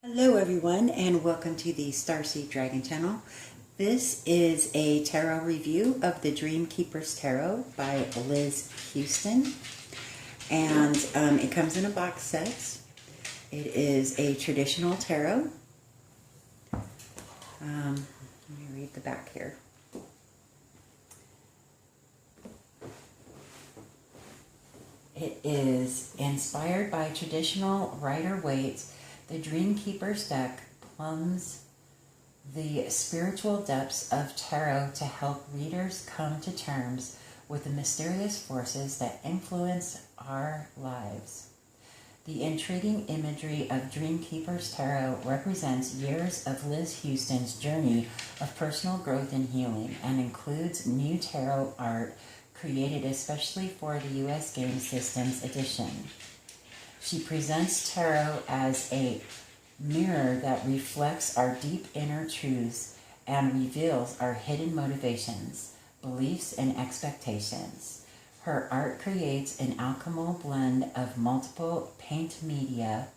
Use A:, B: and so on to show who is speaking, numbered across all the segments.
A: Hello everyone and welcome to the Starseed Dragon channel. This is a tarot review of the Dreamkeepers Tarot by Liz Huston, and it comes in a box set. It is a traditional tarot. Let me read the back here. It is inspired by traditional Rider-Waite. The Dreamkeepers deck plumbs the spiritual depths of tarot to help readers come to terms with the mysterious forces that influence our lives. The intriguing imagery of Dreamkeepers Tarot represents years of Liz Huston's journey of personal growth and healing and includes new tarot art created especially for the U.S. Game Systems edition. She presents tarot as a mirror that reflects our deep inner truths and reveals our hidden motivations, beliefs, and expectations. Her art creates an alchemical blend of multiple paint media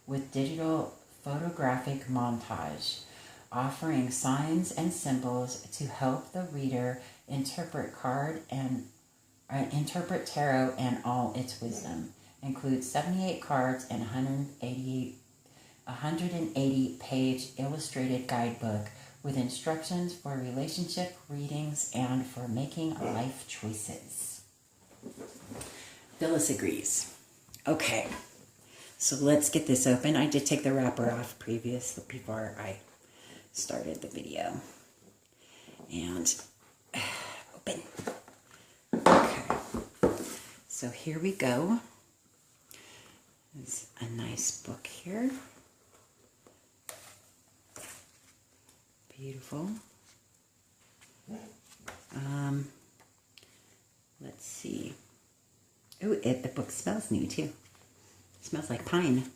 A: with digital photographic montage, offering signs and symbols to help the reader interpret tarot and all its wisdom. Includes 78 cards and 180-page illustrated guidebook with instructions for relationship readings and for making life choices. Phyllis agrees. Okay, so let's get this open. I did take the wrapper off before I started the video. And open. Okay, so here we go. There's a nice book here. Beautiful. Let's see. Oh, the book smells new too. It smells like pine.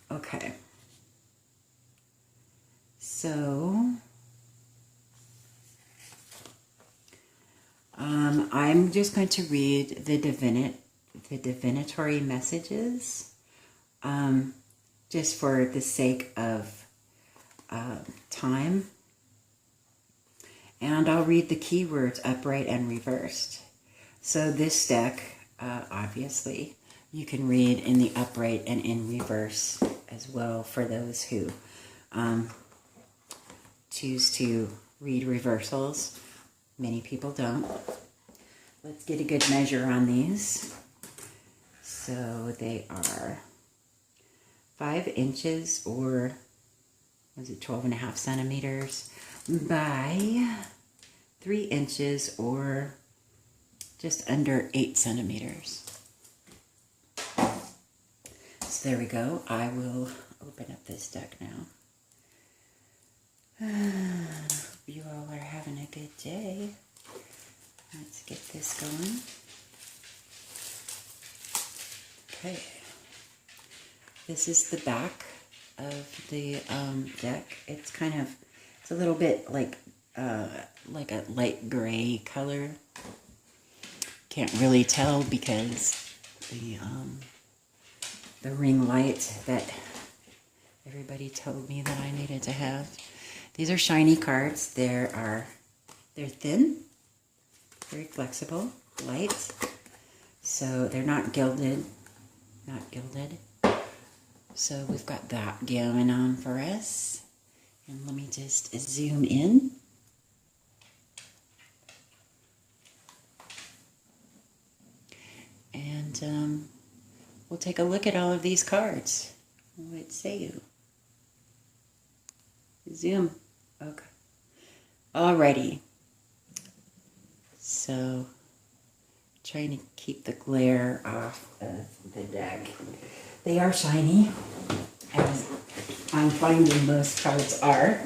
A: Okay. So, I'm just going to read the divinatory messages, just for the sake of time. And I'll read the keywords upright and reversed. So this deck, obviously, you can read in the upright and in reverse as well for those who choose to read reversals. Many people don't. Let's get a good measure on these. So they are 5 inches, or was it 12.5 centimeters, by 3 inches, or just under 8 centimeters. So there we go. I will open up this deck now. Hope you all are having a good day. Let's get this going. Okay. This is the back of the deck. It's it's a little bit like a light gray color. Can't really tell because the ring light that everybody told me that I needed to have. These are shiny cards. They're thin, very flexible, light. So they're not gilded. So we've got that going on for us. And let me just zoom in. And we'll take a look at all of these cards. What say you? Zoom. Okay. Alrighty. So, trying to keep the glare off of the deck. They are shiny, as I'm finding most cards are.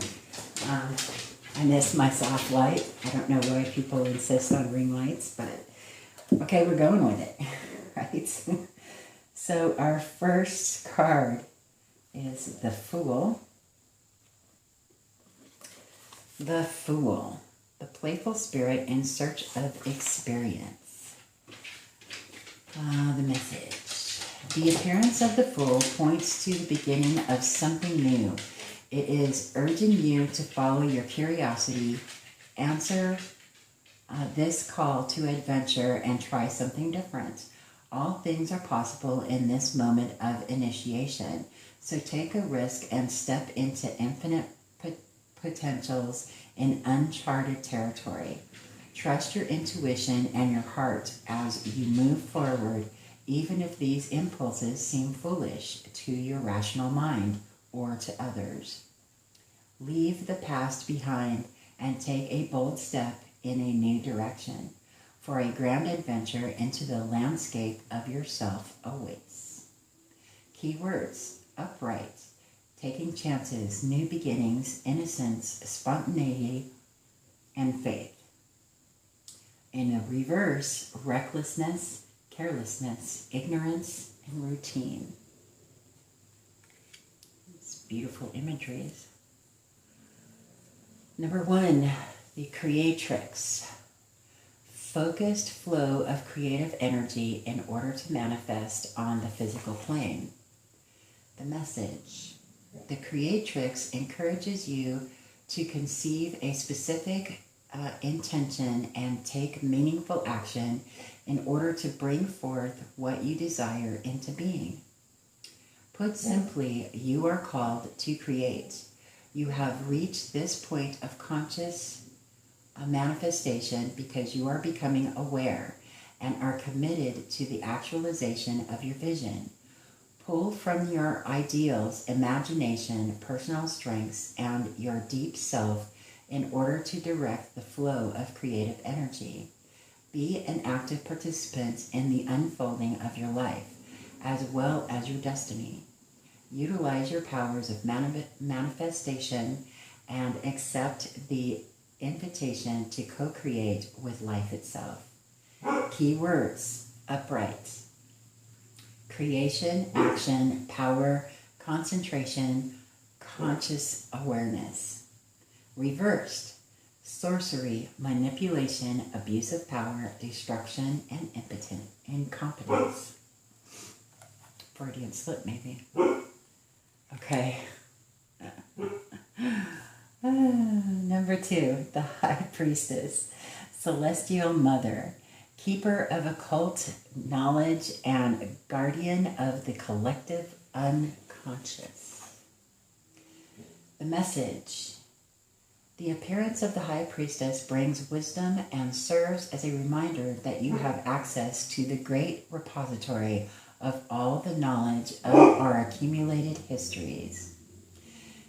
A: I miss my soft light. I don't know why people insist on ring lights, but okay, we're going with it, right? So our first card is the Fool. The Fool, the playful spirit in search of experience. The message. The appearance of the Fool points to the beginning of something new. It is urging you to follow your curiosity, answer this call to adventure, and try something different. All things are possible in this moment of initiation. So take a risk and step into infinite potentials in uncharted territory. Trust your intuition and your heart as you move forward, even if these impulses seem foolish to your rational mind or to others. Leave the past behind and take a bold step in a new direction, for a grand adventure into the landscape of yourself awaits. Keywords: upright, taking chances, new beginnings, innocence, spontaneity, and faith. In the reverse, recklessness, carelessness, ignorance, and routine. It's beautiful imageries. Number 1, the creatrix. Focused flow of creative energy in order to manifest on the physical plane. The message. The creatrix encourages you to conceive a specific intention and take meaningful action in order to bring forth what you desire into being. Put simply, you are called to create. You have reached this point of conscious manifestation because you are becoming aware and are committed to the actualization of your vision. Pull from your ideals, imagination, personal strengths, and your deep self in order to direct the flow of creative energy. Be an active participant in the unfolding of your life, as well as your destiny. Utilize your powers of manifestation and accept the invitation to co-create with life itself. Keywords: upright, creation, action, power, concentration, conscious awareness. Reversed: sorcery, manipulation, abuse of power, destruction, and incompetence. Freudian slip, maybe. Okay. Number 2, the High Priestess, Celestial Mother, keeper of occult knowledge and guardian of the collective unconscious. The message. The appearance of the High Priestess brings wisdom and serves as a reminder that you have access to the great repository of all the knowledge of our accumulated histories.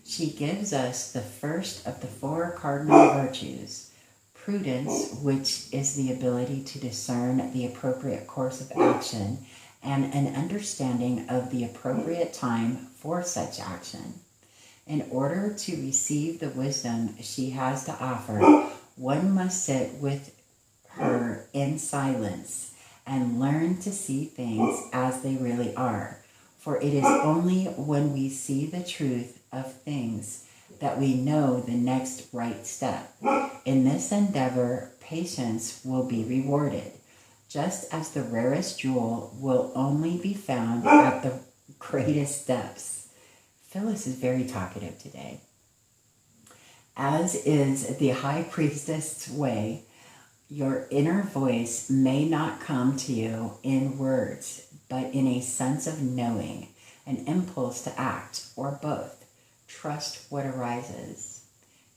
A: She gives us the first of the 4 cardinal virtues: prudence, which is the ability to discern the appropriate course of action and an understanding of the appropriate time for such action. In order to receive the wisdom she has to offer, one must sit with her in silence and learn to see things as they really are. For it is only when we see the truth of things that we know the next right step. In this endeavor, patience will be rewarded, just as the rarest jewel will only be found at the greatest depths. Phyllis is very talkative today. As is the High Priestess' way, your inner voice may not come to you in words, but in a sense of knowing, an impulse to act, or both. Trust what arises.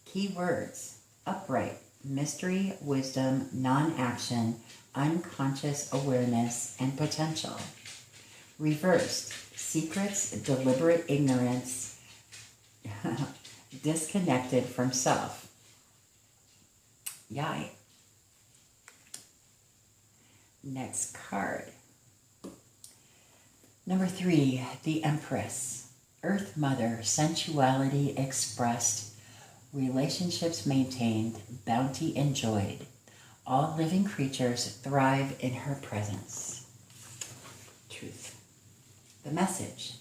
A: Keywords: upright, mystery, wisdom, non-action, unconscious awareness, and potential. Reversed: secrets, deliberate ignorance, disconnected from self. Yay. Next card. Number 3, the Empress. Earth Mother, sensuality expressed, relationships maintained, bounty enjoyed. All living creatures thrive in her presence. Truth. The message.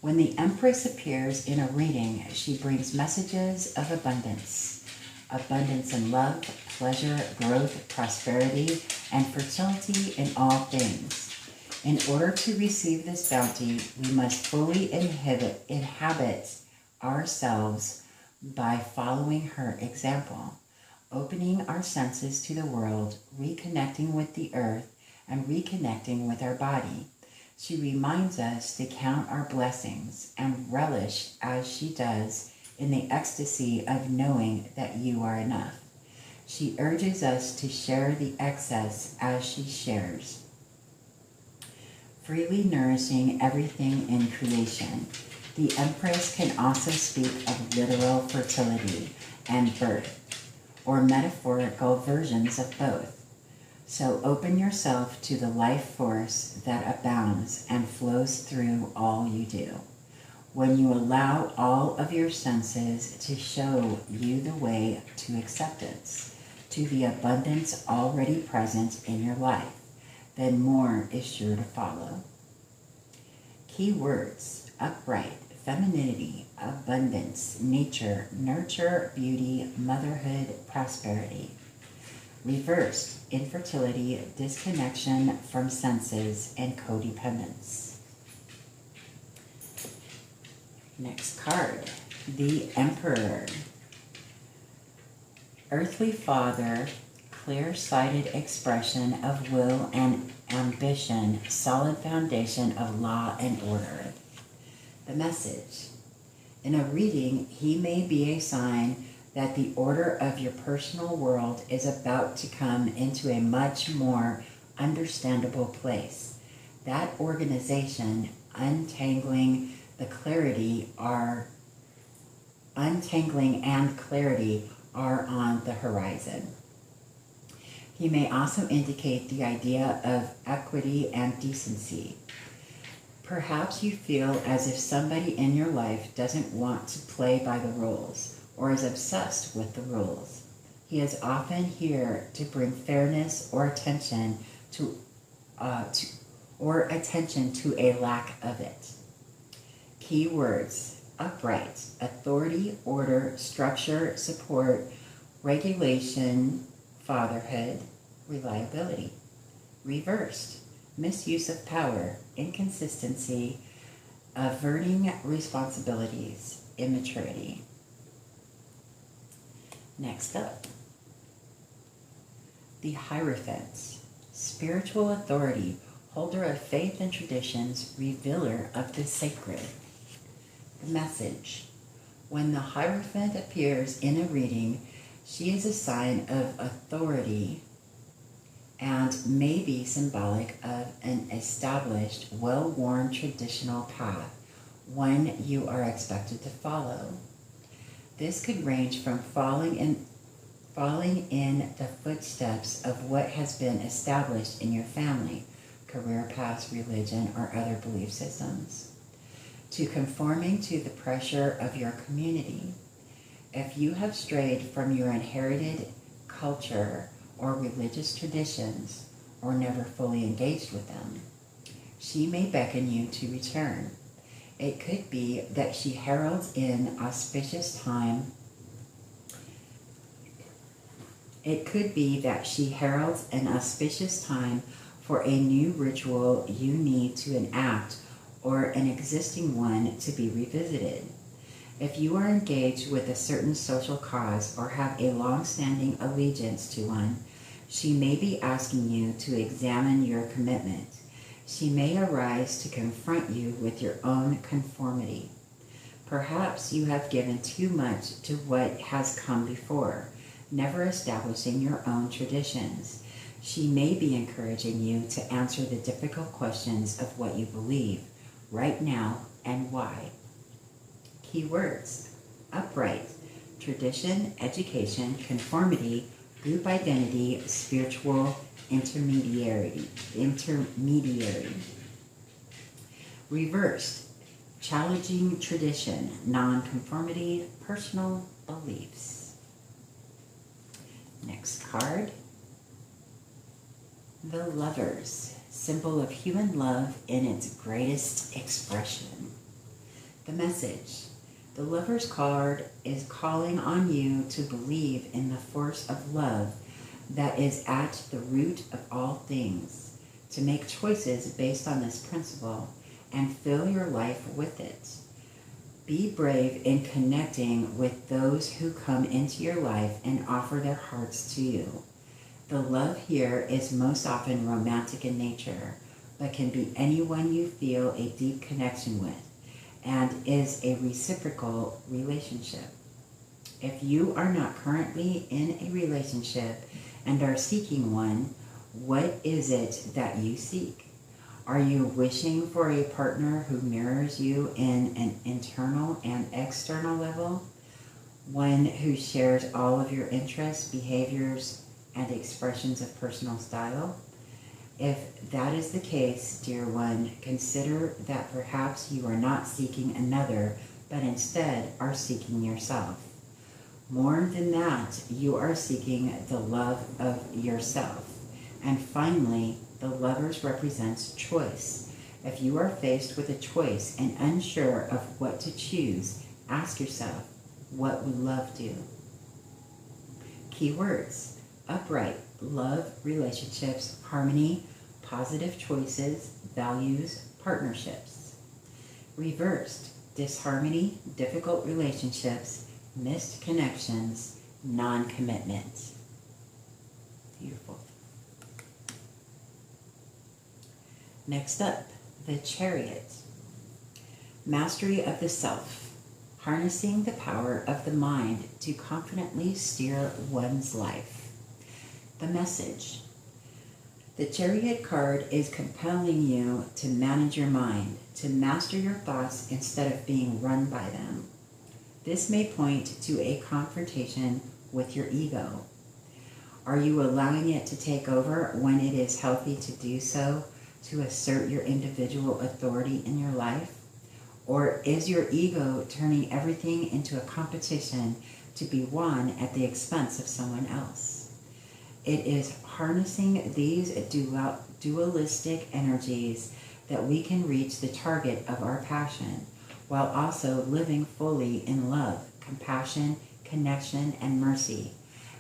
A: When the Empress appears in a reading, she brings messages of abundance. Abundance in love, pleasure, growth, prosperity, and fertility in all things. In order to receive this bounty, we must fully inhabit ourselves by following her example, opening our senses to the world, reconnecting with the earth, and reconnecting with our body. She reminds us to count our blessings and relish, as she does, in the ecstasy of knowing that you are enough. She urges us to share the excess as she shares, freely nourishing everything in creation. The Empress can also speak of literal fertility and birth, or metaphorical versions of both. So open yourself to the life force that abounds and flows through all you do. When you allow all of your senses to show you the way to acceptance, to the abundance already present in your life, then more is sure to follow. Key words: upright, femininity, abundance, nature, nurture, beauty, motherhood, prosperity. Reversed: infertility, disconnection from senses, and codependence. Next card, the Emperor. Earthly father, clear-sighted expression of will and ambition, solid foundation of law and order. The message: in a reading, he may be a sign that the order of your personal world is about to come into a much more understandable place. That organization, untangling and clarity are on the horizon. He may also indicate the idea of equity and decency. Perhaps you feel as if somebody in your life doesn't want to play by the rules or is obsessed with the rules. He is often here to bring fairness or attention to a lack of it. Key words: upright, authority, order, structure, support, regulation, fatherhood, reliability. Reversed: misuse of power, inconsistency, averting responsibilities, immaturity. Next up, the Hierophant, spiritual authority, holder of faith and traditions, revealer of the sacred. The message: when the Hierophant appears in a reading, she is a sign of authority and may be symbolic of an established, well-worn traditional path, one you are expected to follow. This could range from following in the footsteps of what has been established in your family, career paths, religion, or other belief systems, to conforming to the pressure of your community. If you have strayed from your inherited culture or religious traditions, or never fully engaged with them, she may beckon you to return. It could be that she heralds an auspicious time. For a new ritual you need to enact, or an existing one to be revisited. If you are engaged with a certain social cause or have a long-standing allegiance to one, she may be asking you to examine your commitment. She may arise to confront you with your own conformity. Perhaps you have given too much to what has come before, never establishing your own traditions. She may be encouraging you to answer the difficult questions of what you believe, right now, and why. Key words: upright, tradition, education, conformity, group identity, spiritual intermediary. Reversed: challenging tradition, non-conformity, personal beliefs. Next card, the Lovers, symbol of human love in its greatest expression. The message: the Lovers card is calling on you to believe in the force of love that is at the root of all things. to make choices based on this principle and fill your life with it. Be brave in connecting with those who come into your life and offer their hearts to you. The love here is most often romantic in nature, but can be anyone you feel a deep connection with, and is a reciprocal relationship. If you are not currently in a relationship and are seeking one, what is it that you seek? Are you wishing for a partner who mirrors you in an internal and external level? One who shares all of your interests, behaviors, and expressions of personal style? If that is the case, dear one, consider that perhaps you are not seeking another, but instead are seeking yourself. More than that, you are seeking the love of yourself. And finally, the lovers represents choice. If you are faced with a choice and unsure of what to choose, ask yourself, what would love do? Keywords: upright, love, relationships, harmony, positive choices, values, partnerships. Reversed: disharmony, difficult relationships, missed connections, non-commitment. Beautiful. Next up, the Chariot. Mastery of the self. Harnessing the power of the mind to confidently steer one's life. The message. The Chariot card is compelling you to manage your mind, to master your thoughts instead of being run by them. This may point to a confrontation with your ego. Are you allowing it to take over when it is healthy to do so, to assert your individual authority in your life? Or is your ego turning everything into a competition to be won at the expense of someone else? It is harnessing these dualistic energies that we can reach the target of our passion, while also living fully in love, compassion, connection, and mercy.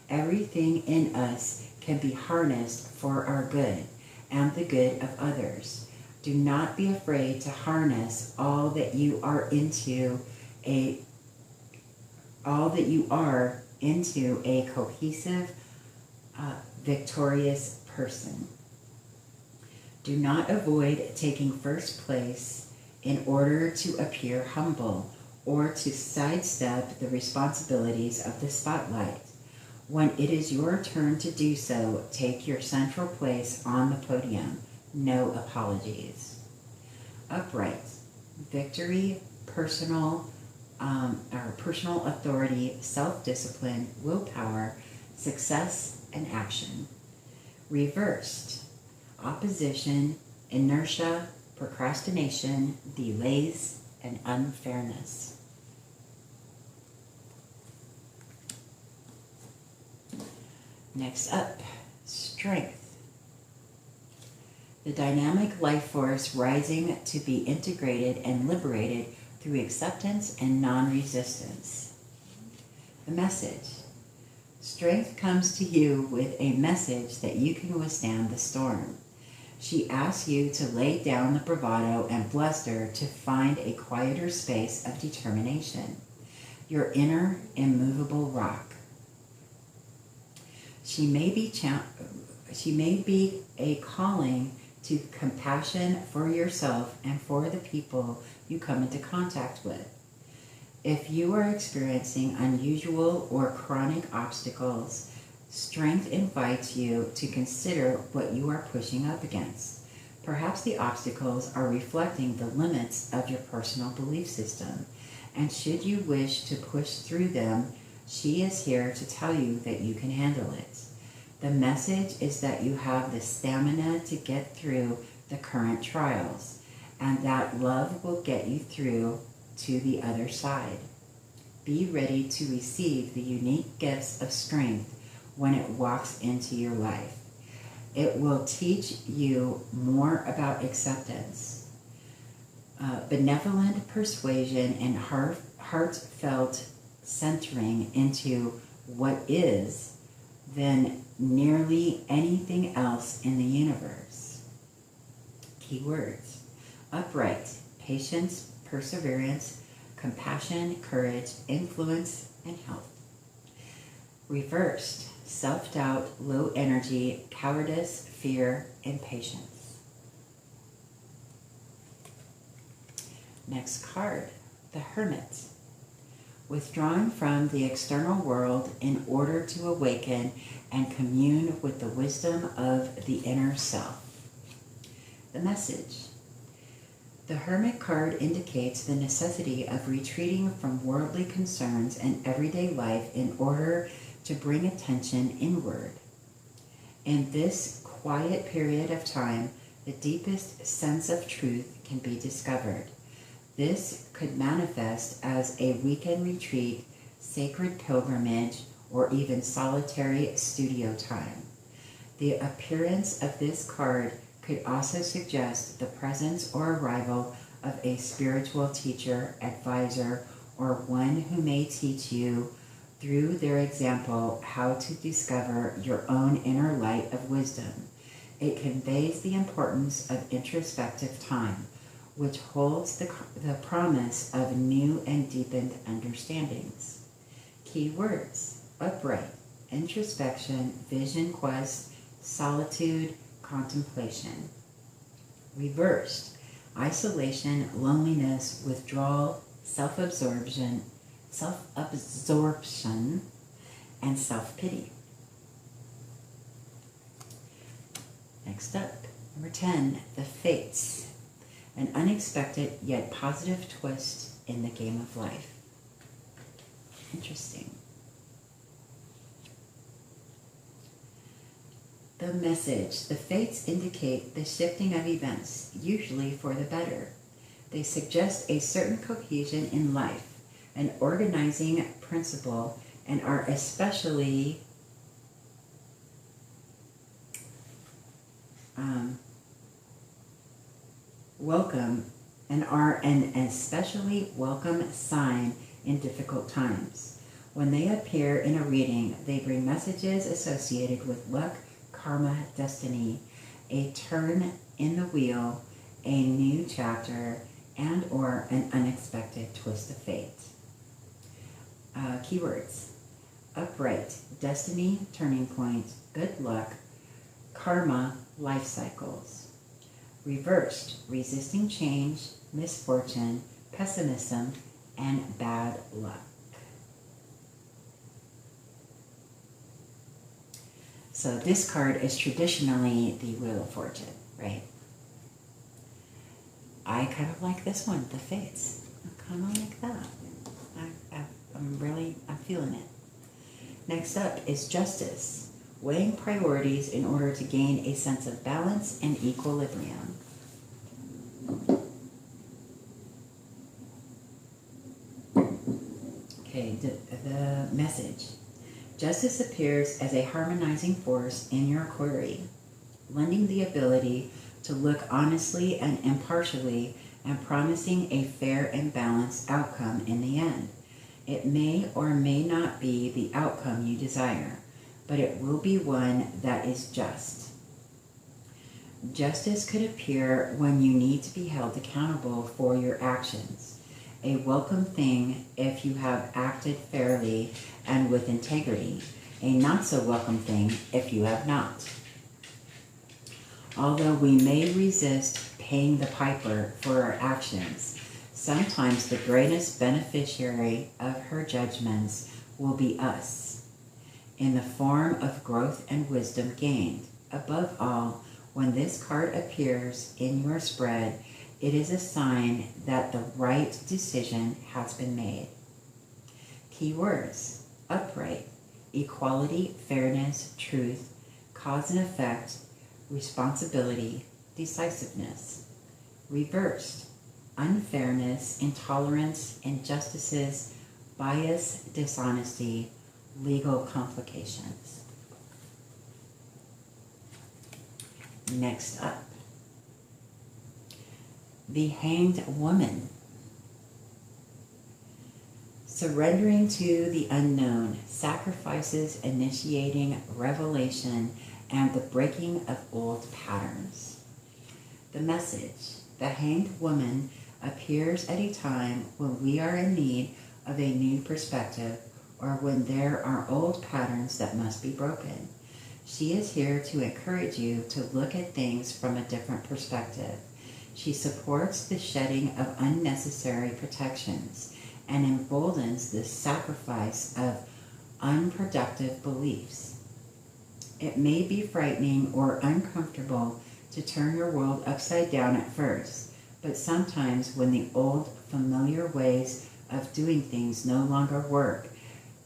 A: Everything in us can be harnessed for our good and the good of others. Do not be afraid to harness all that you are into a cohesive, victorious person. Do not avoid taking first place in order to appear humble or to sidestep the responsibilities of the spotlight. When it is your turn to do so, take your central place on the podium. No apologies. Upright. Victory, personal authority, self-discipline, willpower, success, and action. Reversed. Opposition, inertia, procrastination, delays, and unfairness. Next up, strength. The dynamic life force rising to be integrated and liberated through acceptance and non-resistance. The message. Strength comes to you with a message that you can withstand the storm. She asks you to lay down the bravado and bluster to find a quieter space of determination, your inner immovable rock. She may be a calling to compassion for yourself and for the people you come into contact with. If you are experiencing unusual or chronic obstacles, strength invites you to consider what you are pushing up against. Perhaps the obstacles are reflecting the limits of your personal belief system, and should you wish to push through them, she is here to tell you that you can handle it. The message is that you have the stamina to get through the current trials, and that love will get you through to the other side. Be ready to receive the unique gifts of strength when it walks into your life. It will teach you more about acceptance, benevolent persuasion, and heartfelt centering into what is than nearly anything else in the universe. Keywords: upright, patience, perseverance, compassion, courage, influence, and health. Reversed: self-doubt, low energy, cowardice, fear, impatience. Next card, the Hermit. Withdrawing from the external world in order to awaken and commune with the wisdom of the inner self. The message. The Hermit card indicates the necessity of retreating from worldly concerns and everyday life in order to bring attention inward. In this quiet period of time, the deepest sense of truth can be discovered. This could manifest as a weekend retreat, sacred pilgrimage, or even solitary studio time. The appearance of this card could also suggest the presence or arrival of a spiritual teacher, advisor, or one who may teach you through their example how to discover your own inner light of wisdom. It conveys the importance of introspective time, which holds the promise of new and deepened understandings. Keywords: upright, introspection, vision quest, solitude, contemplation. Reversed: isolation, loneliness, withdrawal, self-absorption, and self-pity. Next up, number 10, the Fates. An unexpected yet positive twist in the game of life. Interesting. The message. The Fates indicate the shifting of events, usually for the better. They suggest a certain cohesion in life, an organizing principle, and are especially welcome and are an especially welcome sign in difficult times. When they appear in a reading, they bring messages associated with luck, karma, destiny, a turn in the wheel, a new chapter, and or an unexpected twist of fate. Keywords: upright, destiny, turning point, good luck, karma, life cycles. Reversed: resisting change, misfortune, pessimism, and bad luck. So this card is traditionally the Wheel of Fortune, right? I kind of like this one, the Fates. I kind of like that. I'm feeling it. Next up is Justice, weighing priorities in order to gain a sense of balance and equilibrium. Okay, the message. Justice appears as a harmonizing force in your query, lending the ability to look honestly and impartially and promising a fair and balanced outcome in the end. It may or may not be the outcome you desire, but it will be one that is just. Justice could appear when you need to be held accountable for your actions, a welcome thing if you have acted fairly and with integrity, a not so welcome thing if you have not. Although we may resist paying the piper for our actions, sometimes the greatest beneficiary of her judgments will be us, in the form of growth and wisdom gained. Above all, when this card appears in your spread, it is a sign that the right decision has been made. Keywords: upright, equality, fairness, truth, cause and effect, responsibility, decisiveness. Reversed: unfairness, intolerance, injustices, bias, dishonesty, legal complications. Next up, the Hanged Woman. Surrendering to the unknown, sacrifices, initiating revelation, and the breaking of old patterns. The message: the Hanged Woman appears at a time when we are in need of a new perspective, or when there are old patterns that must be broken. She is here to encourage you to look at things from a different perspective. She supports the shedding of unnecessary protections and emboldens the sacrifice of unproductive beliefs. It may be frightening or uncomfortable to turn your world upside down at first, but sometimes when the old, familiar ways of doing things no longer work,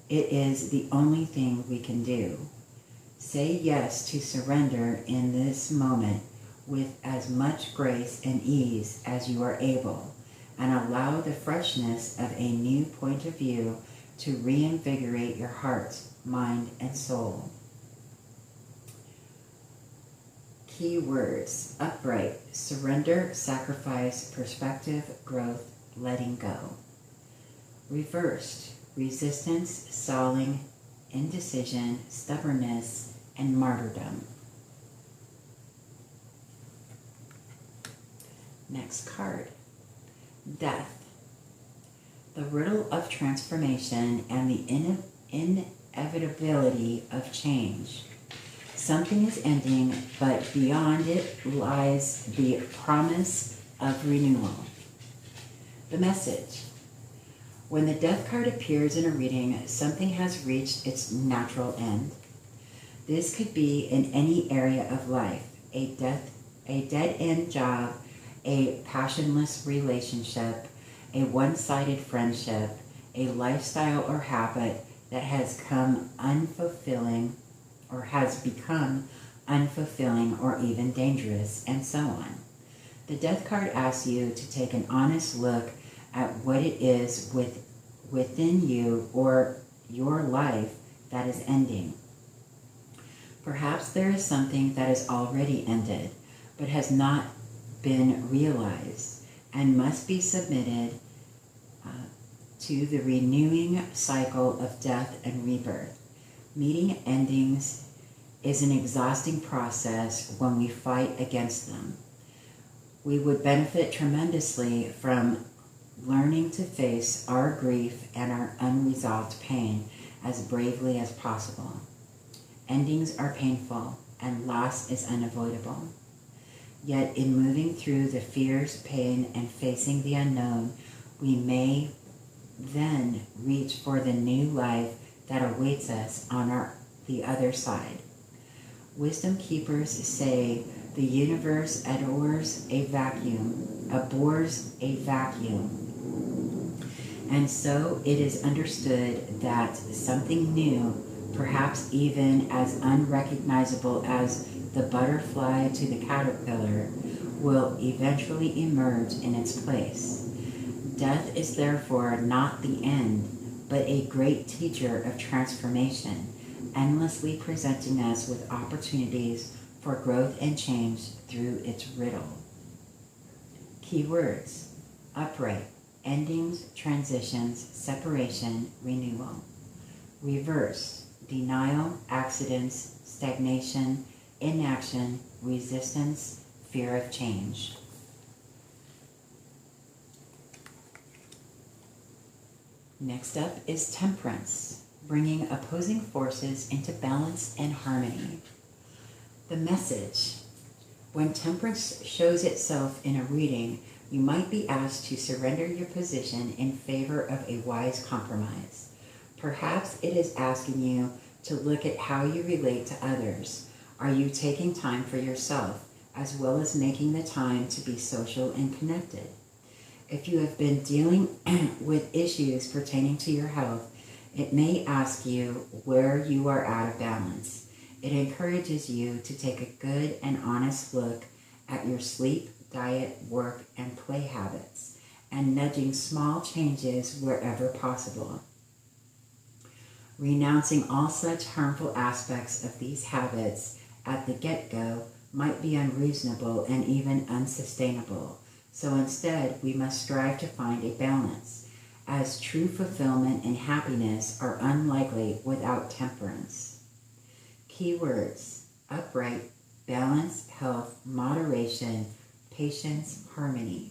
A: it is the only thing we can do. Say yes to surrender in this moment with as much grace and ease as you are able, and allow the freshness of a new point of view to reinvigorate your heart, mind, and soul. Key words: upright, surrender, sacrifice, perspective, growth, letting go. Reversed: resistance, stalling, indecision, stubbornness, and martyrdom. Next card: death. The riddle of transformation and the inevitability of change. Something is ending, but beyond it lies the promise of renewal. The message: when the death card appears in a reading, something has reached its natural end. This could be in any area of life: a dead-end job, a passionless relationship, a one-sided friendship, a lifestyle or habit that has become unfulfilling or even dangerous, and so on. The death card asks you to take an honest look at what it is within you or your life that is ending. Perhaps there is something that is already ended, but has not been realized and must be submitted to the renewing cycle of death and rebirth. Meeting endings is an exhausting process when we fight against them. We would benefit tremendously from learning to face our grief and our unresolved pain as bravely as possible. Endings are painful and loss is unavoidable. Yet in moving through the fears, pain, and facing the unknown, we may then reach for the new life that awaits us on the other side. Wisdom keepers say the universe abhors a vacuum, and so it is understood that something new, perhaps even as unrecognizable as the butterfly to the caterpillar, will eventually emerge in its place. Death is therefore not the end, but a great teacher of transformation, endlessly presenting us with opportunities for growth and change through its riddle. Keywords: upright, endings, transitions, separation, renewal. Reverse: denial, accidents, stagnation, inaction, resistance, fear of change. Next up is Temperance, bringing opposing forces into balance and harmony. The message: when Temperance shows itself in a reading, you might be asked to surrender your position in favor of a wise compromise. Perhaps it is asking you to look at how you relate to others. Are you taking time for yourself, as well as making the time to be social and connected? If you have been dealing with issues pertaining to your health, it may ask you where you are out of balance. It encourages you to take a good and honest look at your sleep, diet, work, and play habits, and nudging small changes wherever possible. Renouncing all such harmful aspects of these habits at the get-go might be unreasonable and even unsustainable. So instead, we must strive to find a balance, as true fulfillment and happiness are unlikely without temperance. Keywords: upright, balance, health, moderation, patience, harmony.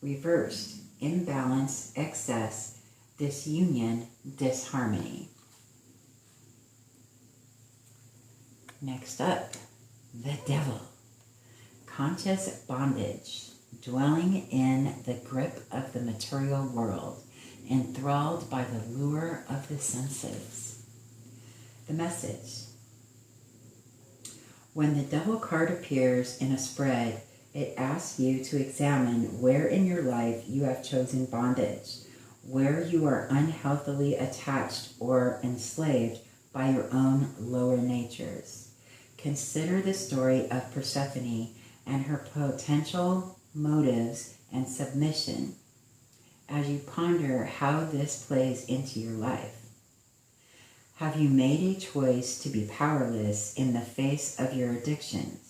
A: Reversed, imbalance, excess, disunion, disharmony. Next up, the devil. Conscious bondage, dwelling in the grip of the material world, enthralled by the lure of the senses. The message. When the devil card appears in a spread, it asks you to examine where in your life you have chosen bondage, where you are unhealthily attached or enslaved by your own lower natures. Consider the story of Persephone and her potential motives and submission as you ponder how this plays into your life. Have you made a choice to be powerless in the face of your addictions?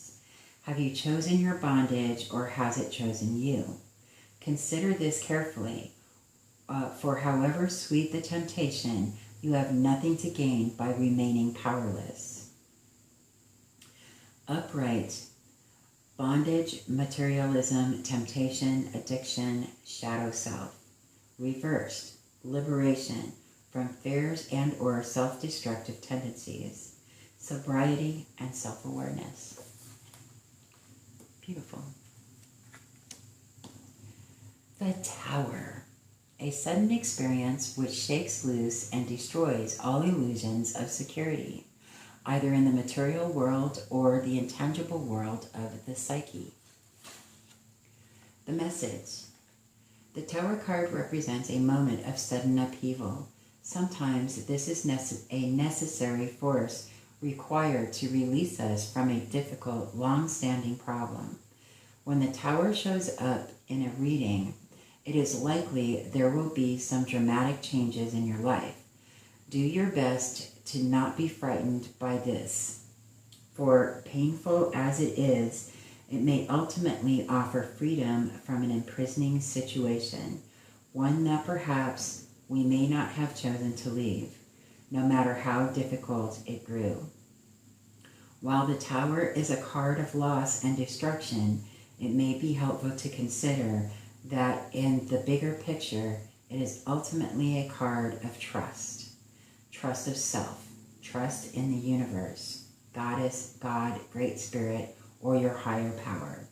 A: Have you chosen your bondage, or has it chosen you? Consider this carefully, for however sweet the temptation, you have nothing to gain by remaining powerless. Upright, bondage, materialism, temptation, addiction, shadow self. Reversed, liberation from fears and or self-destructive tendencies, sobriety and self-awareness. Beautiful. The Tower, a sudden experience which shakes loose and destroys all illusions of security, either in the material world or the intangible world of the psyche. The message. The Tower card represents a moment of sudden upheaval. Sometimes this is a necessary force required to release us from a difficult, long-standing problem. When the Tower shows up in a reading, it is likely there will be some dramatic changes in your life. Do your best to not be frightened by this, for painful as it is, it may ultimately offer freedom from an imprisoning situation, one that perhaps we may not have chosen to leave, no matter how difficult it grew. While the Tower is a card of loss and destruction, it may be helpful to consider that in the bigger picture, it is ultimately a card of trust. Trust of self, trust in the universe, Goddess, God, Great Spirit, or your higher power.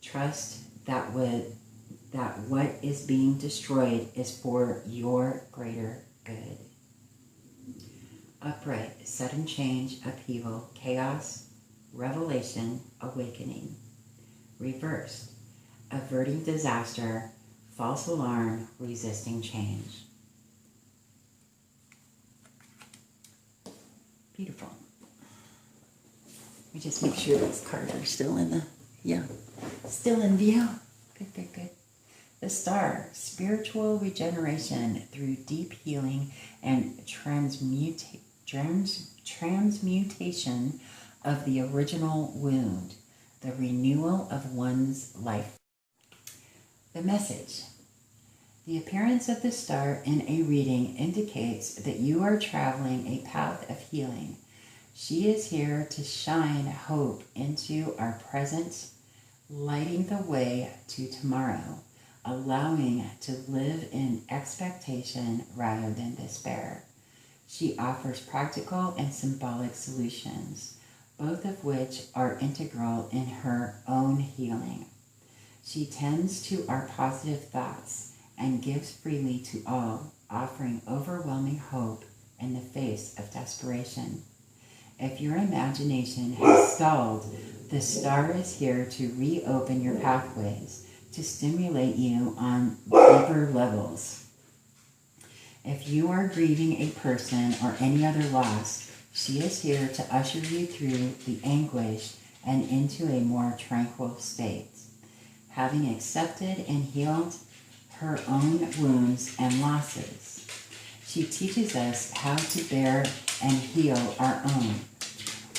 A: Trust that what is being destroyed is for your greater good. Upright, sudden change, upheaval, chaos, revelation, awakening. Reversed, averting disaster, false alarm, resisting change. Beautiful. Let me just make sure those cards are still in still in view. Good, good, good. The Star, spiritual regeneration through deep healing and transmutation of the original wound, the renewal of one's life. The message. The appearance of the Star in a reading indicates that you are traveling a path of healing. She is here to shine hope into our present, lighting the way to tomorrow, allowing to live in expectation rather than despair. She offers practical and symbolic solutions, both of which are integral in her own healing. She tends to our positive thoughts and gives freely to all, offering overwhelming hope in the face of desperation. If your imagination has stalled, the Star is here to reopen your pathways, to stimulate you on deeper levels. If you are grieving a person or any other loss, she is here to usher you through the anguish and into a more tranquil state. Having accepted and healed her own wounds and losses, she teaches us how to bear and heal our own.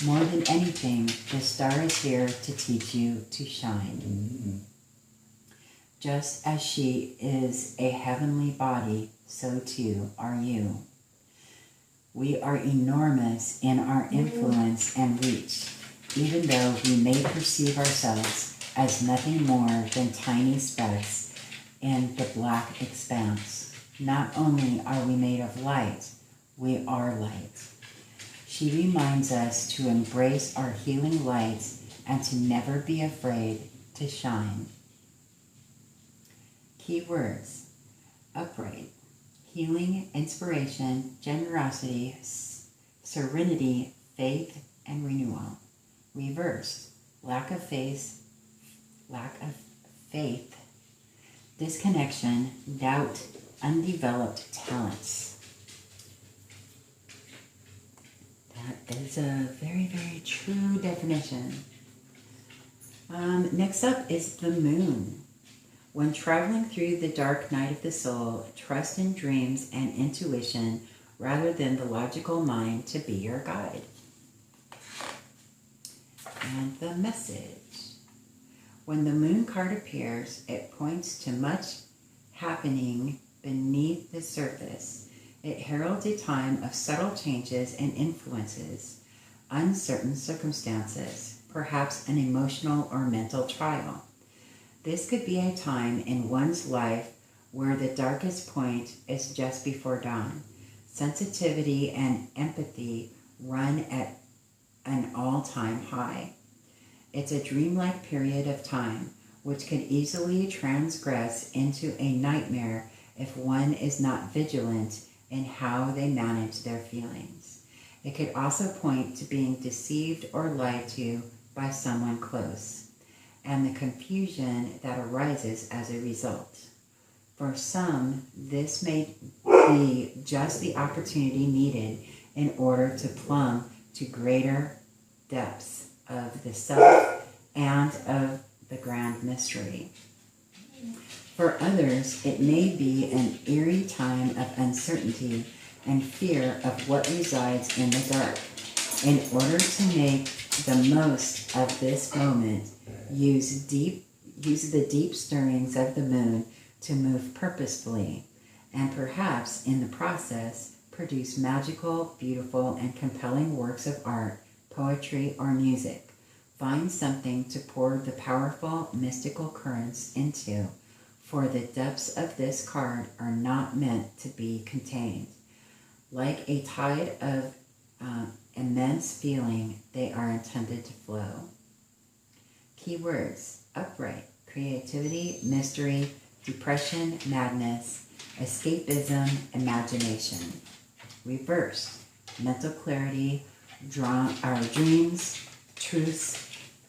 A: More than anything, the Star is here to teach you to shine. Mm-hmm. Just as she is a heavenly body, so too are you. We are enormous in our influence and reach, even though we may perceive ourselves as nothing more than tiny specks in the black expanse. Not only are we made of light, we are light. She reminds us to embrace our healing light and to never be afraid to shine. Key words: upright, healing, inspiration, generosity, serenity, faith, and renewal. Reversed, lack of faith, disconnection, doubt, undeveloped talents. That is a very, very true definition. Next up is the moon. When traveling through the dark night of the soul, trust in dreams and intuition rather than the logical mind to be your guide. And the message. When the moon card appears, it points to much happening beneath the surface. It heralds a time of subtle changes and influences, uncertain circumstances, perhaps an emotional or mental trial. This could be a time in one's life where the darkest point is just before dawn. Sensitivity and empathy run at an all-time high. It's a dreamlike period of time, which could easily transgress into a nightmare if one is not vigilant in how they manage their feelings. It could also point to being deceived or lied to by someone close, and the confusion that arises as a result. For some, this may be just the opportunity needed in order to plumb to greater depths of the self and of the grand mystery. For others, it may be an eerie time of uncertainty and fear of what resides in the dark. In order to make the most of this moment, use the deep stirrings of the moon to move purposefully, and perhaps in the process produce magical, beautiful, and compelling works of art, poetry, or music. Find something to pour the powerful mystical currents into, for the depths of this card are not meant to be contained. Like a tide of immense feeling, they are intended to flow. Keywords: upright, creativity, mystery, depression, madness, escapism, imagination. Reversed, mental clarity, dreams, truths,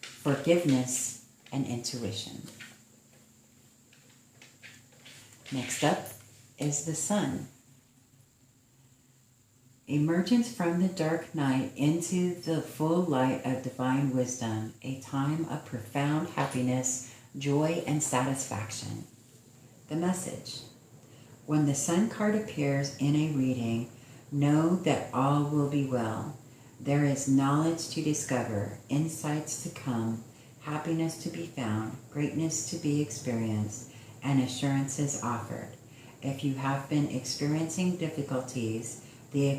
A: forgiveness, and intuition. Next up is the sun. Emergence from the dark night into the full light of divine wisdom, a time of profound happiness, joy, and satisfaction. The message. When the sun card appears in a reading, know that all will be well. There is knowledge to discover, insights to come, happiness to be found, greatness to be experienced, and assurances offered. If you have been experiencing difficulties, the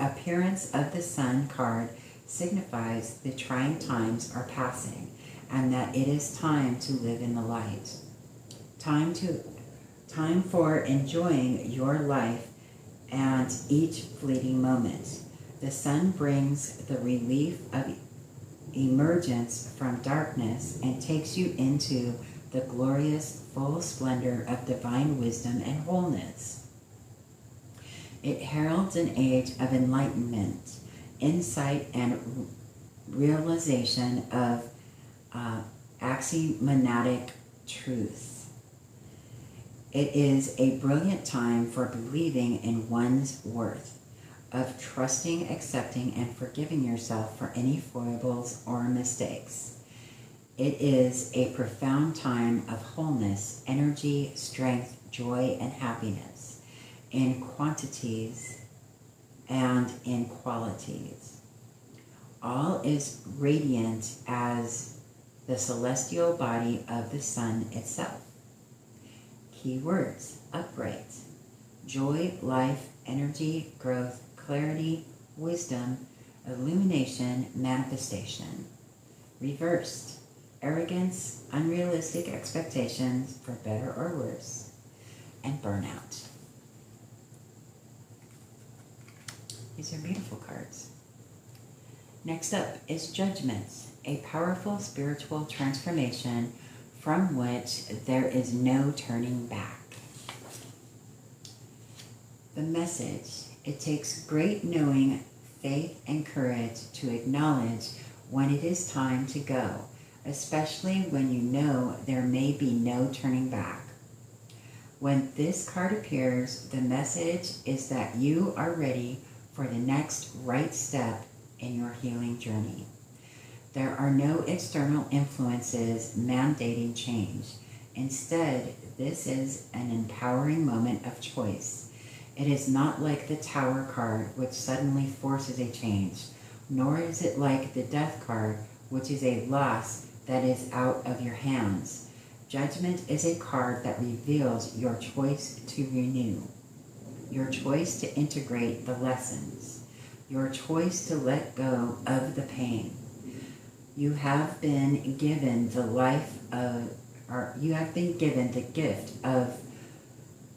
A: appearance of the sun card signifies the trying times are passing and that it is time to live in the light. Time for enjoying your life and each fleeting moment. The sun brings the relief of emergence from darkness and takes you into the glorious full splendor of divine wisdom and wholeness. It heralds an age of enlightenment, insight, and realization of axiomatic truths. It is a brilliant time for believing in one's worth, of trusting, accepting, and forgiving yourself for any foibles or mistakes. It is a profound time of wholeness, energy, strength, joy, and happiness, in quantities and in qualities. All is radiant as the celestial body of the sun itself. Key words: upright, joy, life, energy, growth, clarity, wisdom, illumination, manifestation. Reversed, arrogance, unrealistic expectations, for better or worse, and burnout. These are beautiful cards. Next up is Judgments, a powerful spiritual transformation from which there is no turning back. The message: it takes great knowing, faith, and courage to acknowledge when it is time to go, especially when you know there may be no turning back. When this card appears, the message is that you are ready for the next right step in your healing journey. There are no external influences mandating change. Instead, this is an empowering moment of choice. It is not like the Tower card, which suddenly forces a change, nor is it like the Death card, which is a loss that is out of your hands. Judgment is a card that reveals your choice to renew, your choice to integrate the lessons, your choice to let go of the pain. You have been given the gift of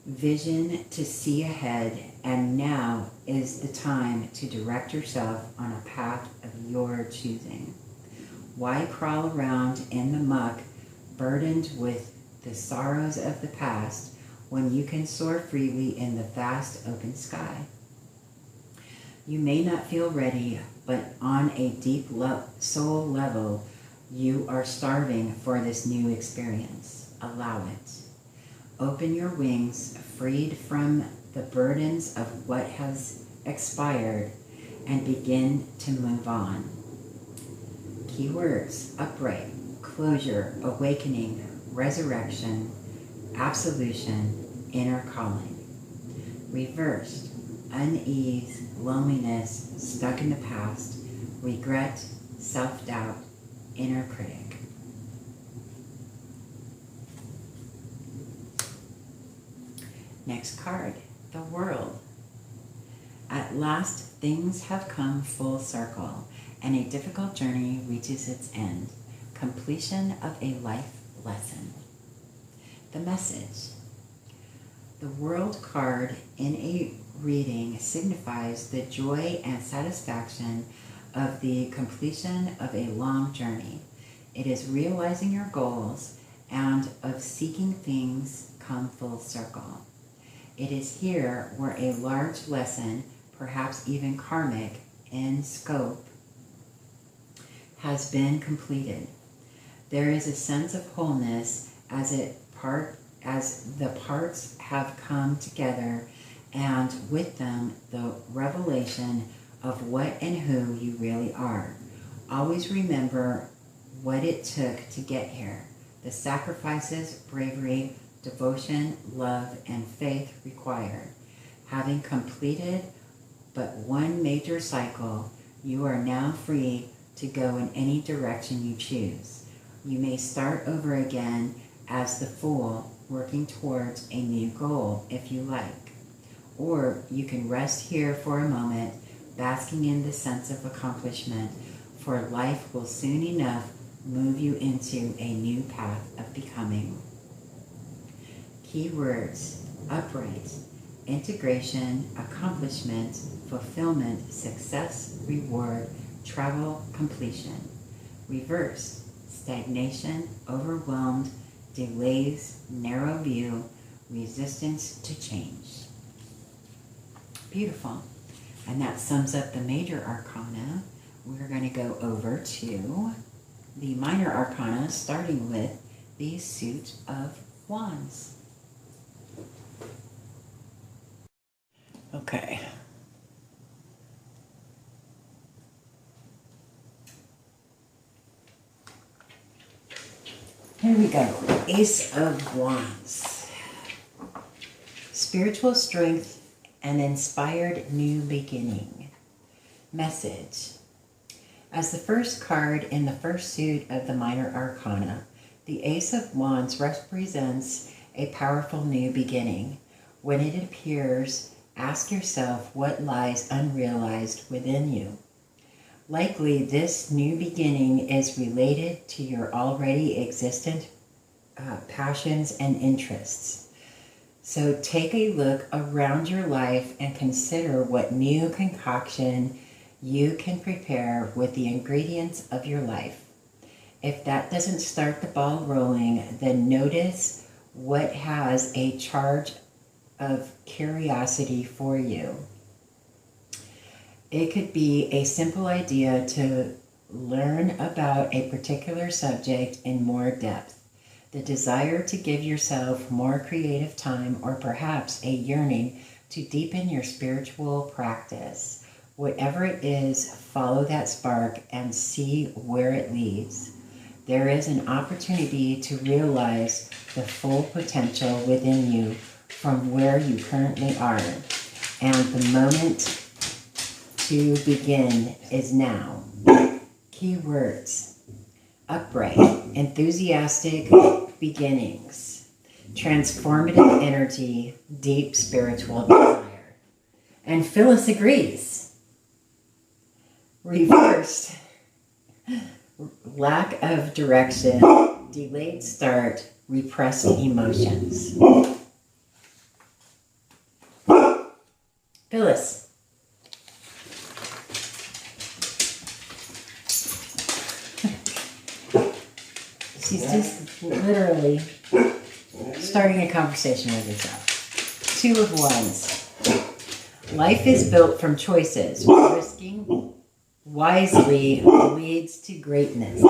A: vision to see ahead, and now is the time to direct yourself on a path of your choosing. Why crawl around in the muck, burdened with the sorrows of the past, when you can soar freely in the vast open sky? You may not feel ready, but on a deep soul level, you are starving for this new experience. Allow it. Open your wings, freed from the burdens of what has expired, and begin to move on. Keywords: upright, closure, awakening, resurrection, absolution, inner calling. Reversed: unease, loneliness, stuck in the past, regret, self-doubt, inner critic. Next card, the World. At last, things have come full circle, and a difficult journey reaches its end. Completion of a life lesson. The message. The World card in a reading signifies the joy and satisfaction of the completion of a long journey. It is realizing your goals and of seeking things come full circle. It is here where a large lesson, perhaps even karmic in scope, has been completed. There is a sense of wholeness as the parts have come together, and with them the revelation of what and who you really are. Always remember what it took to get here, the sacrifices, bravery, devotion, love, and faith required. Having completed but one major cycle, you are now free to go in any direction you choose. You may start over again as the Fool, working towards a new goal if you like. Or you can rest here for a moment, basking in the sense of accomplishment, for life will soon enough move you into a new path of becoming. Keywords: upright, integration, accomplishment, fulfillment, success, reward, travel, completion. Reverse: stagnation, overwhelmed, delays, narrow view, resistance to change. Beautiful. And that sums up the major arcana. We're going to go over to the minor arcana, starting with the Suit of Wands. Okay. Here we go. Ace of Wands. Spiritual strength and inspired new beginning. Message. As the first card in the first suit of the minor arcana, the Ace of Wands represents a powerful new beginning. When it appears, ask yourself what lies unrealized within you. Likely, this new beginning is related to your already existent passions and interests. So take a look around your life and consider what new concoction you can prepare with the ingredients of your life. If that doesn't start the ball rolling, then notice what has a charge of curiosity for you. It could be a simple idea to learn about a particular subject in more depth, the desire to give yourself more creative time, or perhaps a yearning to deepen your spiritual practice. Whatever it is, follow that spark and see where it leads. There is an opportunity to realize the full potential within you from where you currently are, and the moment to begin is now. Keywords: upright, enthusiastic beginnings, transformative energy, deep spiritual desire. And Phyllis agrees. Reversed: lack of direction, delayed start, repressed emotions. Phyllis. She's just literally starting a conversation with herself. 2 of Wands. Life is built from choices. Risking wisely leads to greatness.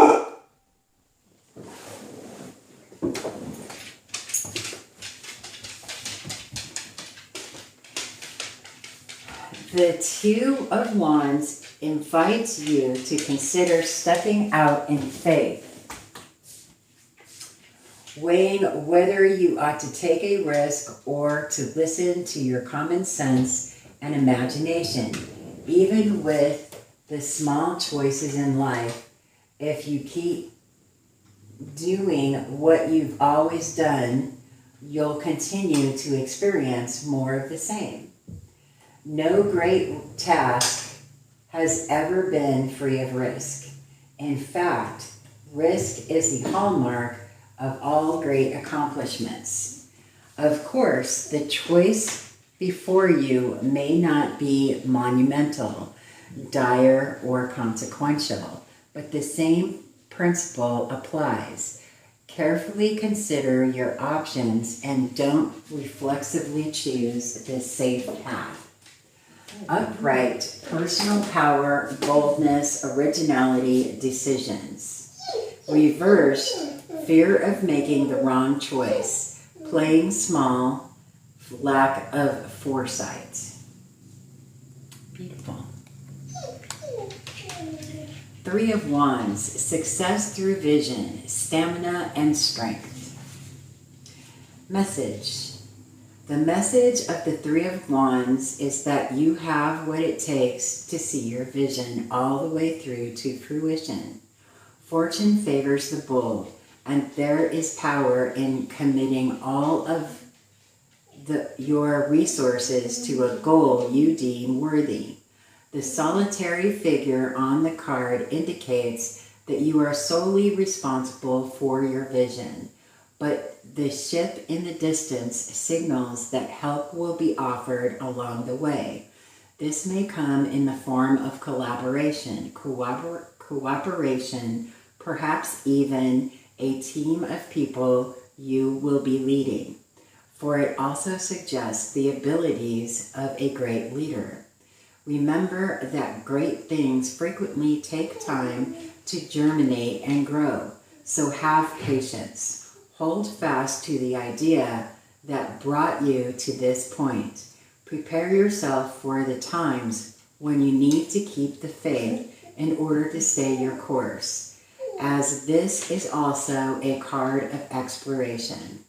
A: The 2 of Wands invites you to consider stepping out in faith, weighing whether you ought to take a risk or to listen to your common sense and imagination. Even with the small choices in life, if you keep doing what you've always done, you'll continue to experience more of the same. No great task has ever been free of risk. In fact, risk is the hallmark of all great accomplishments. Of course, the choice before you may not be monumental, dire, or consequential, but the same principle applies. Carefully consider your options and don't reflexively choose the safe path. Upright: personal power, boldness, originality, decisions. Reversed: fear of making the wrong choice, playing small, lack of foresight. Beautiful. 3 of Wands: success through vision, stamina, and strength. Message. The message of the 3 of Wands is that you have what it takes to see your vision all the way through to fruition. Fortune favors the bold, and there is power in committing all of your resources to a goal you deem worthy. The solitary figure on the card indicates that you are solely responsible for your vision, but the ship in the distance signals that help will be offered along the way. This may come in the form of collaboration, cooperation, perhaps even a team of people you will be leading, for it also suggests the abilities of a great leader. Remember that great things frequently take time to germinate and grow, so have patience. Hold fast to the idea that brought you to this point. Prepare yourself for the times when you need to keep the faith in order to stay your course, as this is also a card of exploration.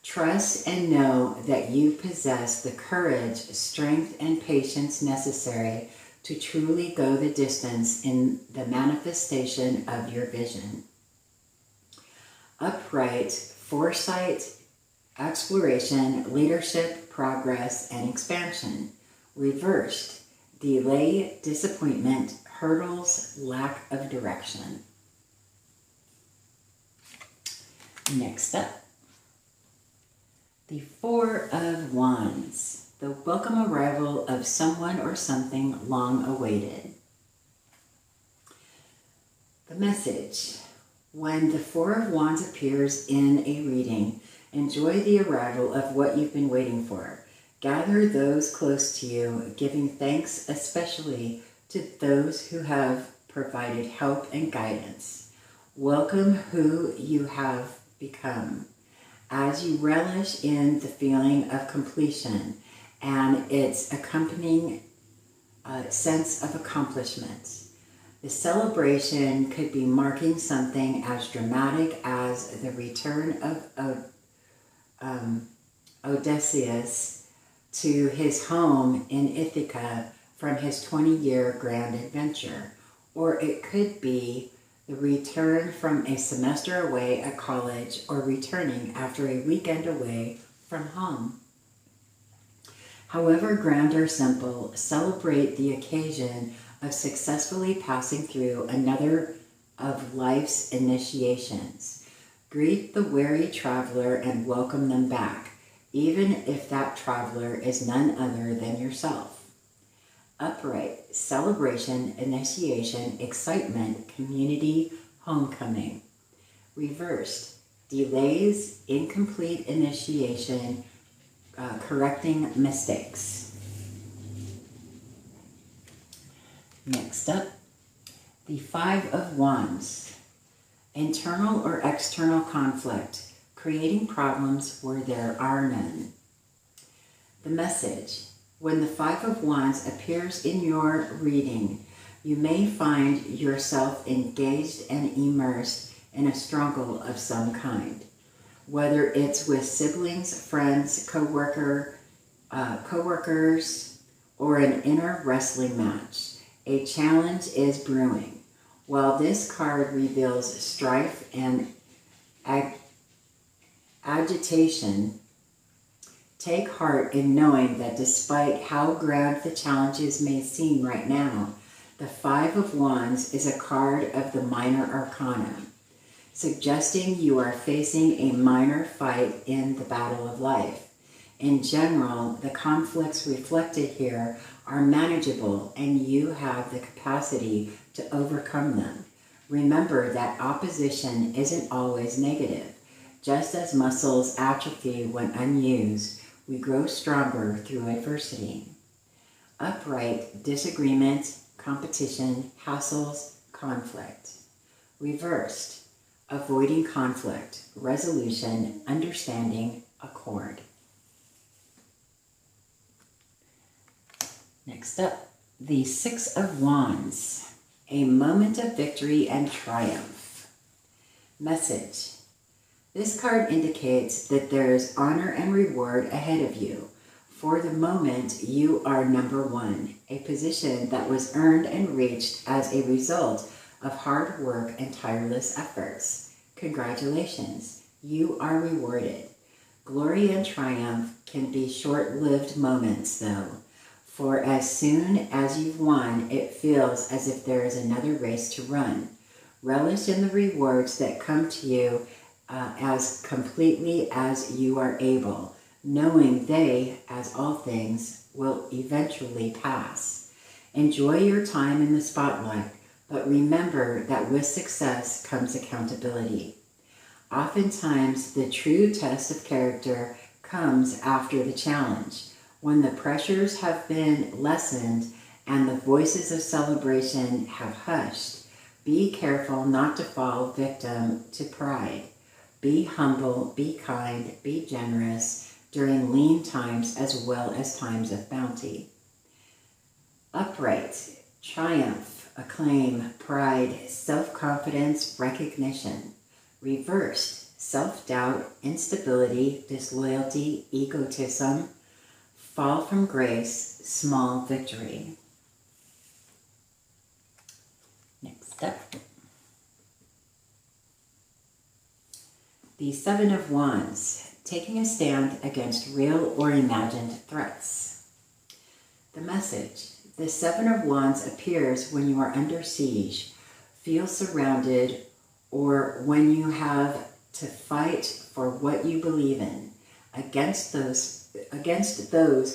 A: Trust and know that you possess the courage, strength, and patience necessary to truly go the distance in the manifestation of your vision. Upright: foresight, exploration, leadership, progress, and expansion. Reversed: delay, disappointment, hurdles, lack of direction. Next up, the Four of Wands, the welcome arrival of someone or something long awaited. The message: when the Four of Wands appears in a reading, enjoy the arrival of what you've been waiting for. Gather those close to you, giving thanks especially to those who have provided help and guidance. Welcome who you have become, as you relish in the feeling of completion and its accompanying sense of accomplishment. The celebration could be marking something as dramatic as the return of Odysseus to his home in Ithaca from his 20-year grand adventure, or it could be the return from a semester away at college, or returning after a weekend away from home. However grand or simple, celebrate the occasion of successfully passing through another of life's initiations. Greet the weary traveler and welcome them back, even if that traveler is none other than yourself. Upright, celebration, initiation, excitement, community, homecoming. Reversed, delays, incomplete initiation, correcting mistakes. Next up, the Five of Wands, internal or external conflict, creating problems where there are none. The message: when the Five of Wands appears in your reading, you may find yourself engaged and immersed in a struggle of some kind. Whether it's with siblings, friends, coworkers, or an inner wrestling match, a challenge is brewing. While this card reveals strife and agitation, take heart in knowing that despite how grand the challenges may seem right now, the Five of Wands is a card of the minor arcana, suggesting you are facing a minor fight in the battle of life. In general, the conflicts reflected here are manageable and you have the capacity to overcome them. Remember that opposition isn't always negative. Just as muscles atrophy when unused, we grow stronger through adversity. Upright, disagreement, competition, hassles, conflict. Reversed, avoiding conflict, resolution, understanding, accord. Next up, the Six of Wands, a moment of victory and triumph. Message: this card indicates that there is honor and reward ahead of you. For the moment, you are number one, a position that was earned and reached as a result of hard work and tireless efforts. Congratulations, you are rewarded. Glory and triumph can be short-lived moments, though, for as soon as you've won, it feels as if there is another race to run. Relish in the rewards that come to you as completely as you are able, knowing they, as all things, will eventually pass. Enjoy your time in the spotlight, but remember that with success comes accountability. Oftentimes, the true test of character comes after the challenge, when the pressures have been lessened and the voices of celebration have hushed. Be careful not to fall victim to pride. Be humble, be kind, be generous during lean times as well as times of bounty. Upright, triumph, acclaim, pride, self-confidence, recognition. Reversed, self-doubt, instability, disloyalty, egotism, fall from grace, small victory. Next up, the Seven of Wands, taking a stand against real or imagined threats. The message: The Seven of Wands appears when you are under siege, feel surrounded, or when you have to fight for what you believe in against those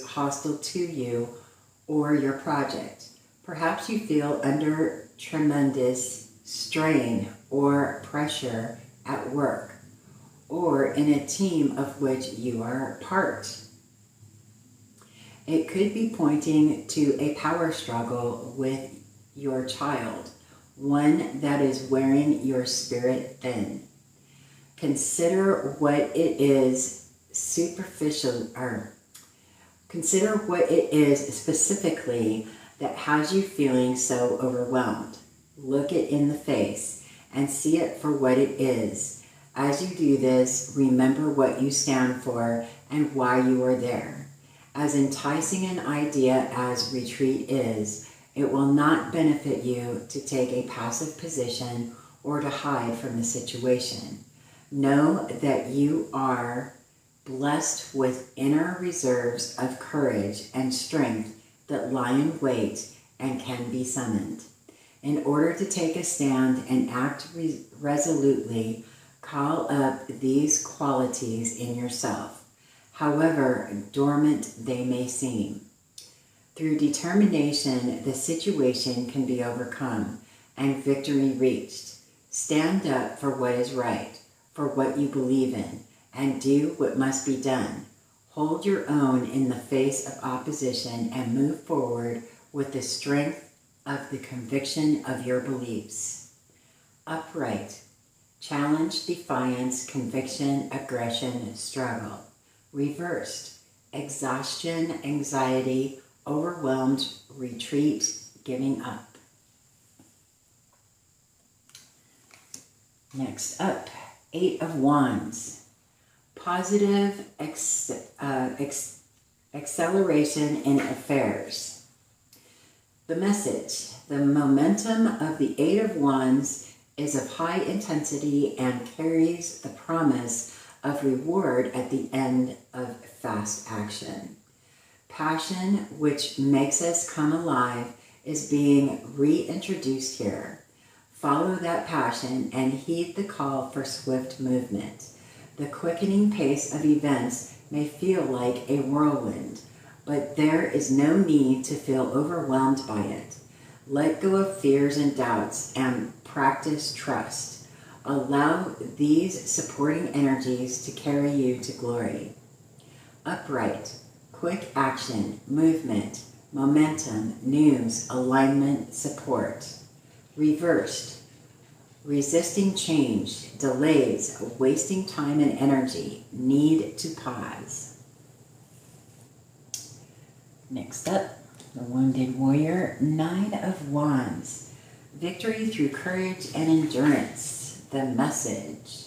A: hostile to you or your project. Perhaps you feel under tremendous strain or pressure at work or in a team of which you are part. It could be pointing to a power struggle with your child, one that is wearing your spirit thin. Consider what it is specifically that has you feeling so overwhelmed. Look it in the face and see it for what it is. As you do this, remember what you stand for and why you are there. As enticing an idea as retreat is, it will not benefit you to take a passive position or to hide from the situation. Know that you are blessed with inner reserves of courage and strength that lie in wait and can be summoned. In order to take a stand and act resolutely, call up these qualities in yourself, however dormant they may seem. Through determination, the situation can be overcome and victory reached. Stand up for what is right, for what you believe in, and do what must be done. Hold your own in the face of opposition and move forward with the strength of the conviction of your beliefs. Upright. Challenge, defiance, conviction, aggression, struggle. Reversed. Exhaustion, anxiety, overwhelmed, retreat, giving up. Next up, Eight of Wands. Positive acceleration in affairs. The message. The momentum of the Eight of Wands is of high intensity and carries the promise of reward at the end of fast action. Passion, which makes us come alive, is being reintroduced here. Follow that passion and heed the call for swift movement. The quickening pace of events may feel like a whirlwind, but there is no need to feel overwhelmed by it. Let go of fears and doubts and practice trust. Allow these supporting energies to carry you to glory. Upright, quick action, movement, momentum, news, alignment, support. Reversed, resisting change, delays, wasting time and energy, need to pause. Next up, the Wounded Warrior, Nine of Wands. Victory through courage and endurance, the message.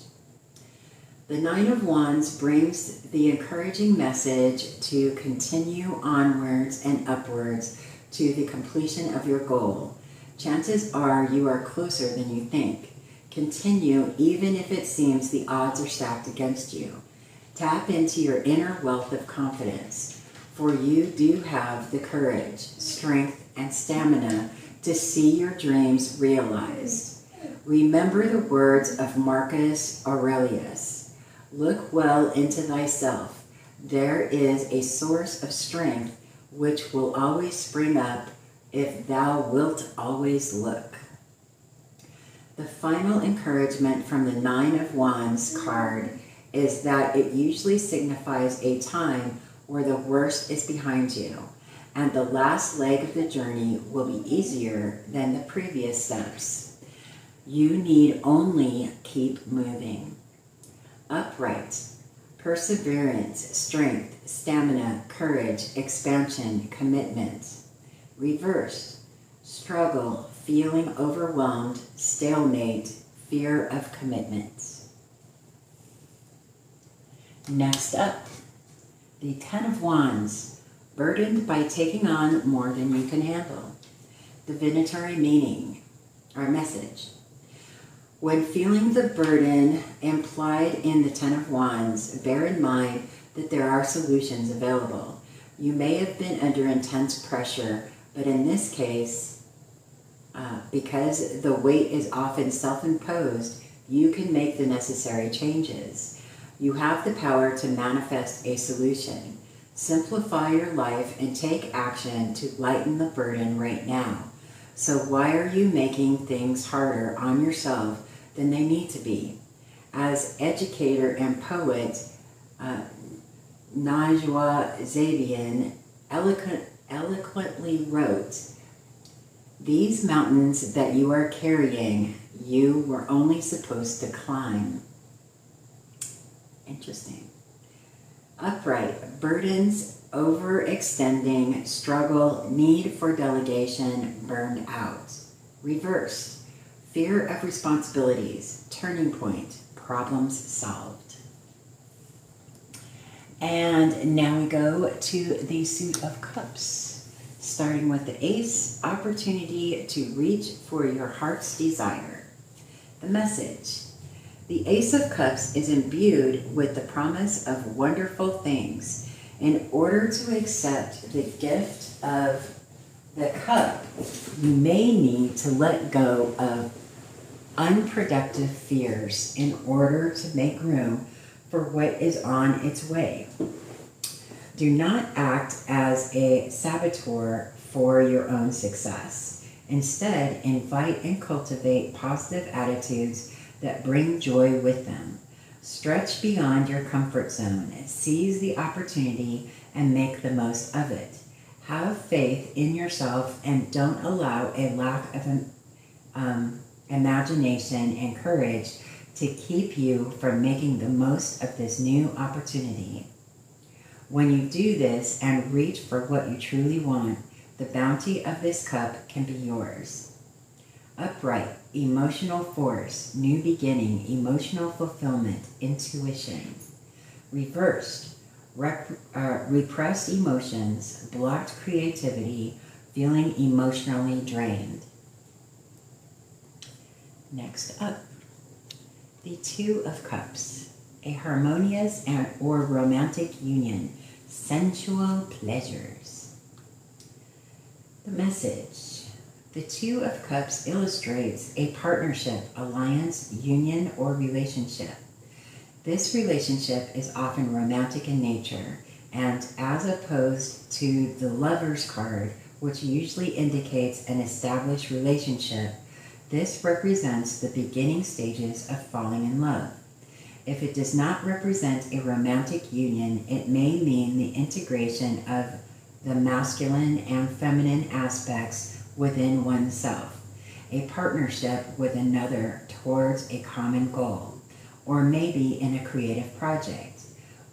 A: The Nine of Wands brings the encouraging message to continue onwards and upwards to the completion of your goal. Chances are you are closer than you think. Continue even if it seems the odds are stacked against you. Tap into your inner wealth of confidence, for you do have the courage, strength, and stamina to see your dreams realized. Remember the words of Marcus Aurelius. Look well into thyself. There is a source of strength which will always spring up if thou wilt always look. The final encouragement from the Nine of Wands card is that it usually signifies a time where the worst is behind you, and the last leg of the journey will be easier than the previous steps. You need only keep moving. Upright, perseverance, strength, stamina, courage, expansion, commitment. Reversed, struggle, feeling overwhelmed, stalemate, fear of commitment. Next up, the Ten of Wands, burdened by taking on more than you can handle. Divinatory meaning, or message. When feeling the burden implied in the Ten of Wands, bear in mind that there are solutions available. You may have been under intense pressure, But in this case, because the weight is often self-imposed, you can make the necessary changes. You have the power to manifest a solution. Simplify your life and take action to lighten the burden right now. So why are you making things harder on yourself than they need to be? As educator and poet, Najwa Zabian eloquently wrote, "These mountains that you are carrying, you were only supposed to climb." Interesting. Upright, burdens, overextending, struggle, need for delegation, burned out. Reversed, fear of responsibilities, turning point, problems solved. And now we go to the Suit of Cups, starting with the Ace, opportunity to reach for your heart's desire. The message: the Ace of Cups is imbued with the promise of wonderful things. In order to accept the gift of the cup, you may need to let go of unproductive fears in order to make room for what is on its way. Do not act as a saboteur for your own success. Instead, invite and cultivate positive attitudes that bring joy with them. Stretch beyond your comfort zone, seize the opportunity, and make the most of it. Have faith in yourself and don't allow a lack of imagination and courage to keep you from making the most of this new opportunity. When you do this and reach for what you truly want, the bounty of this cup can be yours. Upright, emotional force, new beginning, emotional fulfillment, intuition. Reversed, repressed emotions, blocked creativity, feeling emotionally drained. Next up, the Two of Cups, a harmonious or romantic union, sensual pleasures. The message: the Two of Cups illustrates a partnership, alliance, union, or relationship. This relationship is often romantic in nature, and as opposed to the Lover's card, which usually indicates an established relationship, this represents the beginning stages of falling in love. If it does not represent a romantic union, it may mean the integration of the masculine and feminine aspects within oneself, a partnership with another towards a common goal, or maybe in a creative project.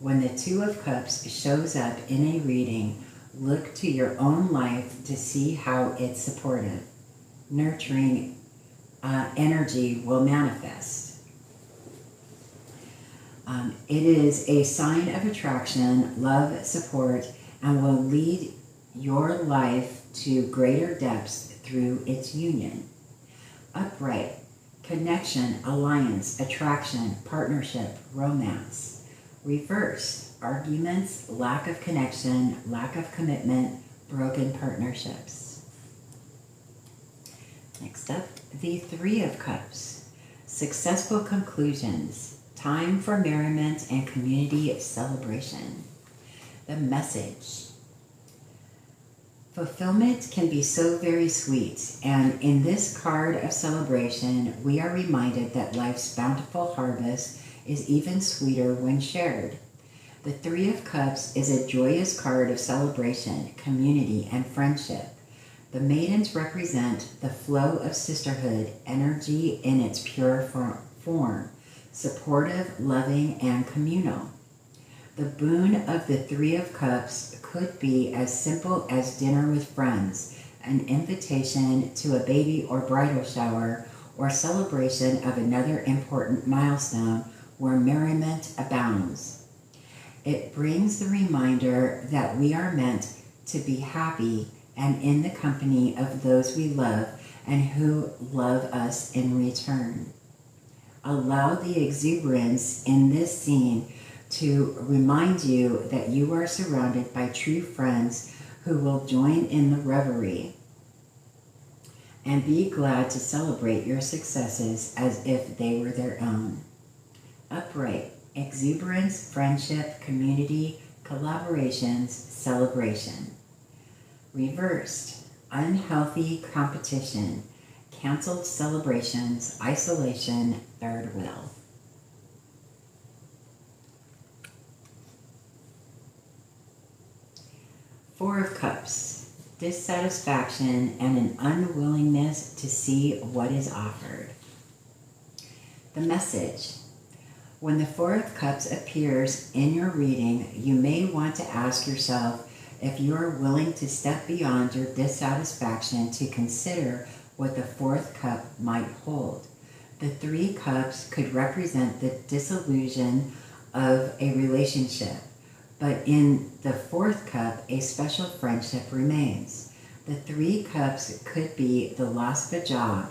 A: When the Two of Cups shows up in a reading, look to your own life to see how it's supportive. Nurturing energy will manifest. It is a sign of attraction, love, support, and will lead your life to greater depths through its union. Upright, connection, alliance, attraction, partnership, romance. Reverse, arguments, lack of connection, lack of commitment, broken partnerships. Next up, the Three of Cups, successful conclusions, time for merriment and community celebration. The message: fulfillment can be so very sweet, and in this card of celebration, we are reminded that life's bountiful harvest is even sweeter when shared. The Three of Cups is a joyous card of celebration, community, and friendship. The maidens represent the flow of sisterhood, energy in its pure form, supportive, loving, and communal. The boon of the Three of Cups could be as simple as dinner with friends, an invitation to a baby or bridal shower, or celebration of another important milestone where merriment abounds. It brings the reminder that we are meant to be happy and in the company of those we love and who love us in return. Allow the exuberance in this scene to remind you that you are surrounded by true friends who will join in the revelry and be glad to celebrate your successes as if they were their own. Upright, exuberance, friendship, community, collaborations, celebration. Reversed, unhealthy competition, canceled celebrations, isolation, third wheel. Four of Cups, dissatisfaction and an unwillingness to see what is offered. The message. When the Four of Cups appears in your reading, you may want to ask yourself if you are willing to step beyond your dissatisfaction to consider what the fourth cup might hold. The Three Cups could represent the dissolution of a relationship, but in the fourth cup, a special friendship remains. The Three Cups could be the loss of a job,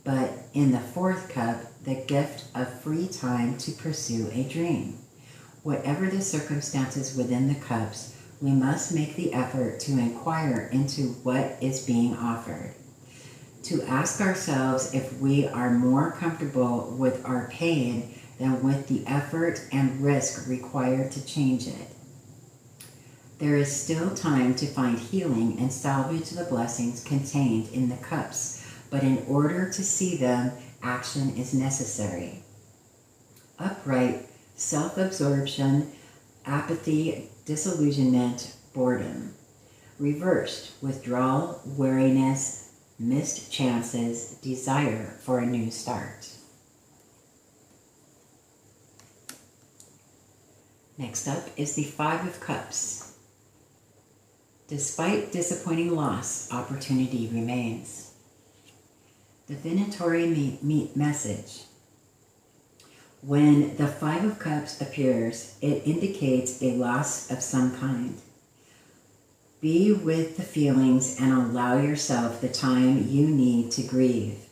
A: but in the fourth cup, the gift of free time to pursue a dream. Whatever the circumstances within the cups, we must make the effort to inquire into what is being offered. To ask ourselves if we are more comfortable with our pain than with the effort and risk required to change it. There is still time to find healing and salvage the blessings contained in the cups, but in order to see them, action is necessary. Upright, self-absorption, apathy, disillusionment, boredom. Reversed, withdrawal, weariness, missed chances, desire for a new start. Next up is the Five of Cups. Despite disappointing loss, opportunity remains. Divinatory message. When the Five of Cups appears, it indicates a loss of some kind. Be with the feelings and allow yourself the time you need to grieve.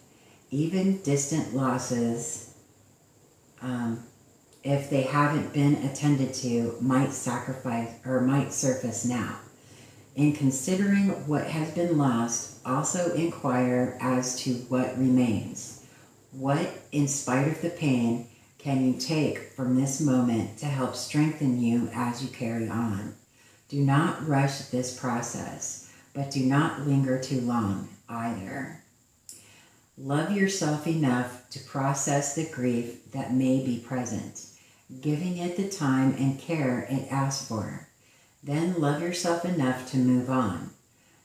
A: Even distant losses, if they haven't been attended to, might surface now. In considering what has been lost, also inquire as to what remains. What, in spite of the pain, can you take from this moment to help strengthen you as you carry on? Do not rush this process, but do not linger too long either. Love yourself enough to process the grief that may be present, giving it the time and care it asks for. Then love yourself enough to move on.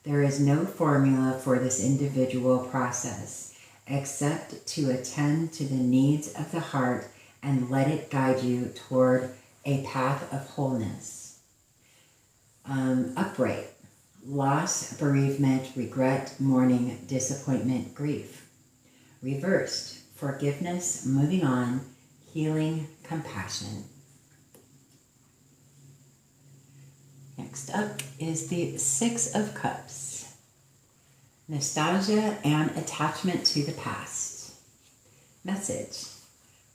A: There is no formula for this individual process, except to attend to the needs of the heart and let it guide you toward a path of wholeness. Upright, loss, bereavement, regret, mourning, disappointment, grief. Reversed, forgiveness, moving on, healing, compassion. Next up is the Six of Cups. Nostalgia and attachment to the past. Message.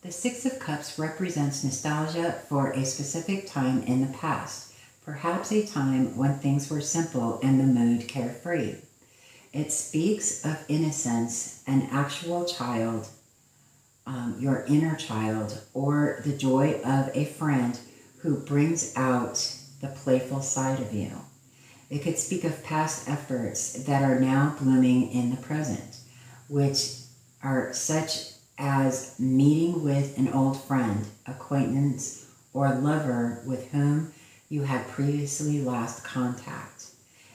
A: The Six of Cups represents nostalgia for a specific time in the past, perhaps a time when things were simple and the mood carefree. It speaks of innocence, an actual child, your inner child, or the joy of a friend who brings out the playful side of you. It could speak of past efforts that are now blooming in the present, which are such as meeting with an old friend, acquaintance, or lover with whom you had previously lost contact.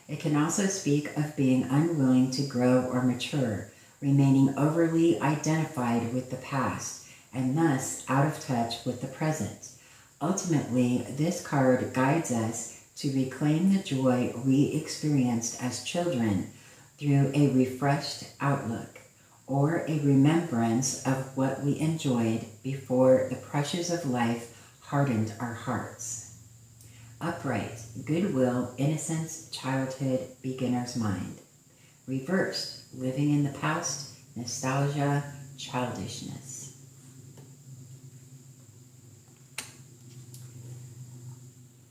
A: It can also speak of being unwilling to grow or mature, remaining overly identified with the past, and thus out of touch with the present. Ultimately, this card guides us to reclaim the joy we experienced as children through a refreshed outlook, or a remembrance of what we enjoyed before the pressures of life hardened our hearts. Upright, goodwill, innocence, childhood, beginner's mind. Reversed, living in the past, nostalgia, childishness.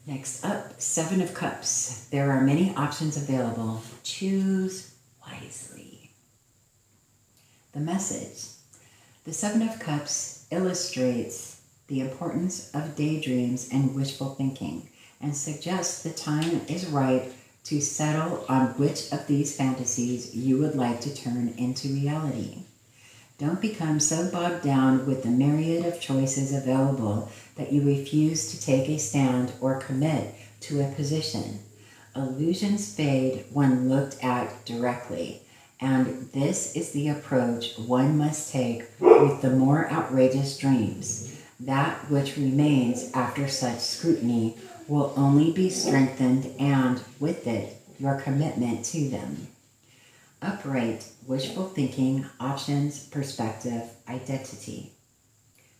A: Next up, Seven of Cups. There are many options available. Choose wisely. The message. The Seven of Cups illustrates the importance of daydreams and wishful thinking and suggests the time is right to settle on which of these fantasies you would like to turn into reality. Don't become so bogged down with the myriad of choices available that you refuse to take a stand or commit to a position. Illusions fade when looked at directly, and this is the approach one must take with the more outrageous dreams. That which remains after such scrutiny will only be strengthened, and with it, your commitment to them. Upright, wishful thinking, options, perspective, identity.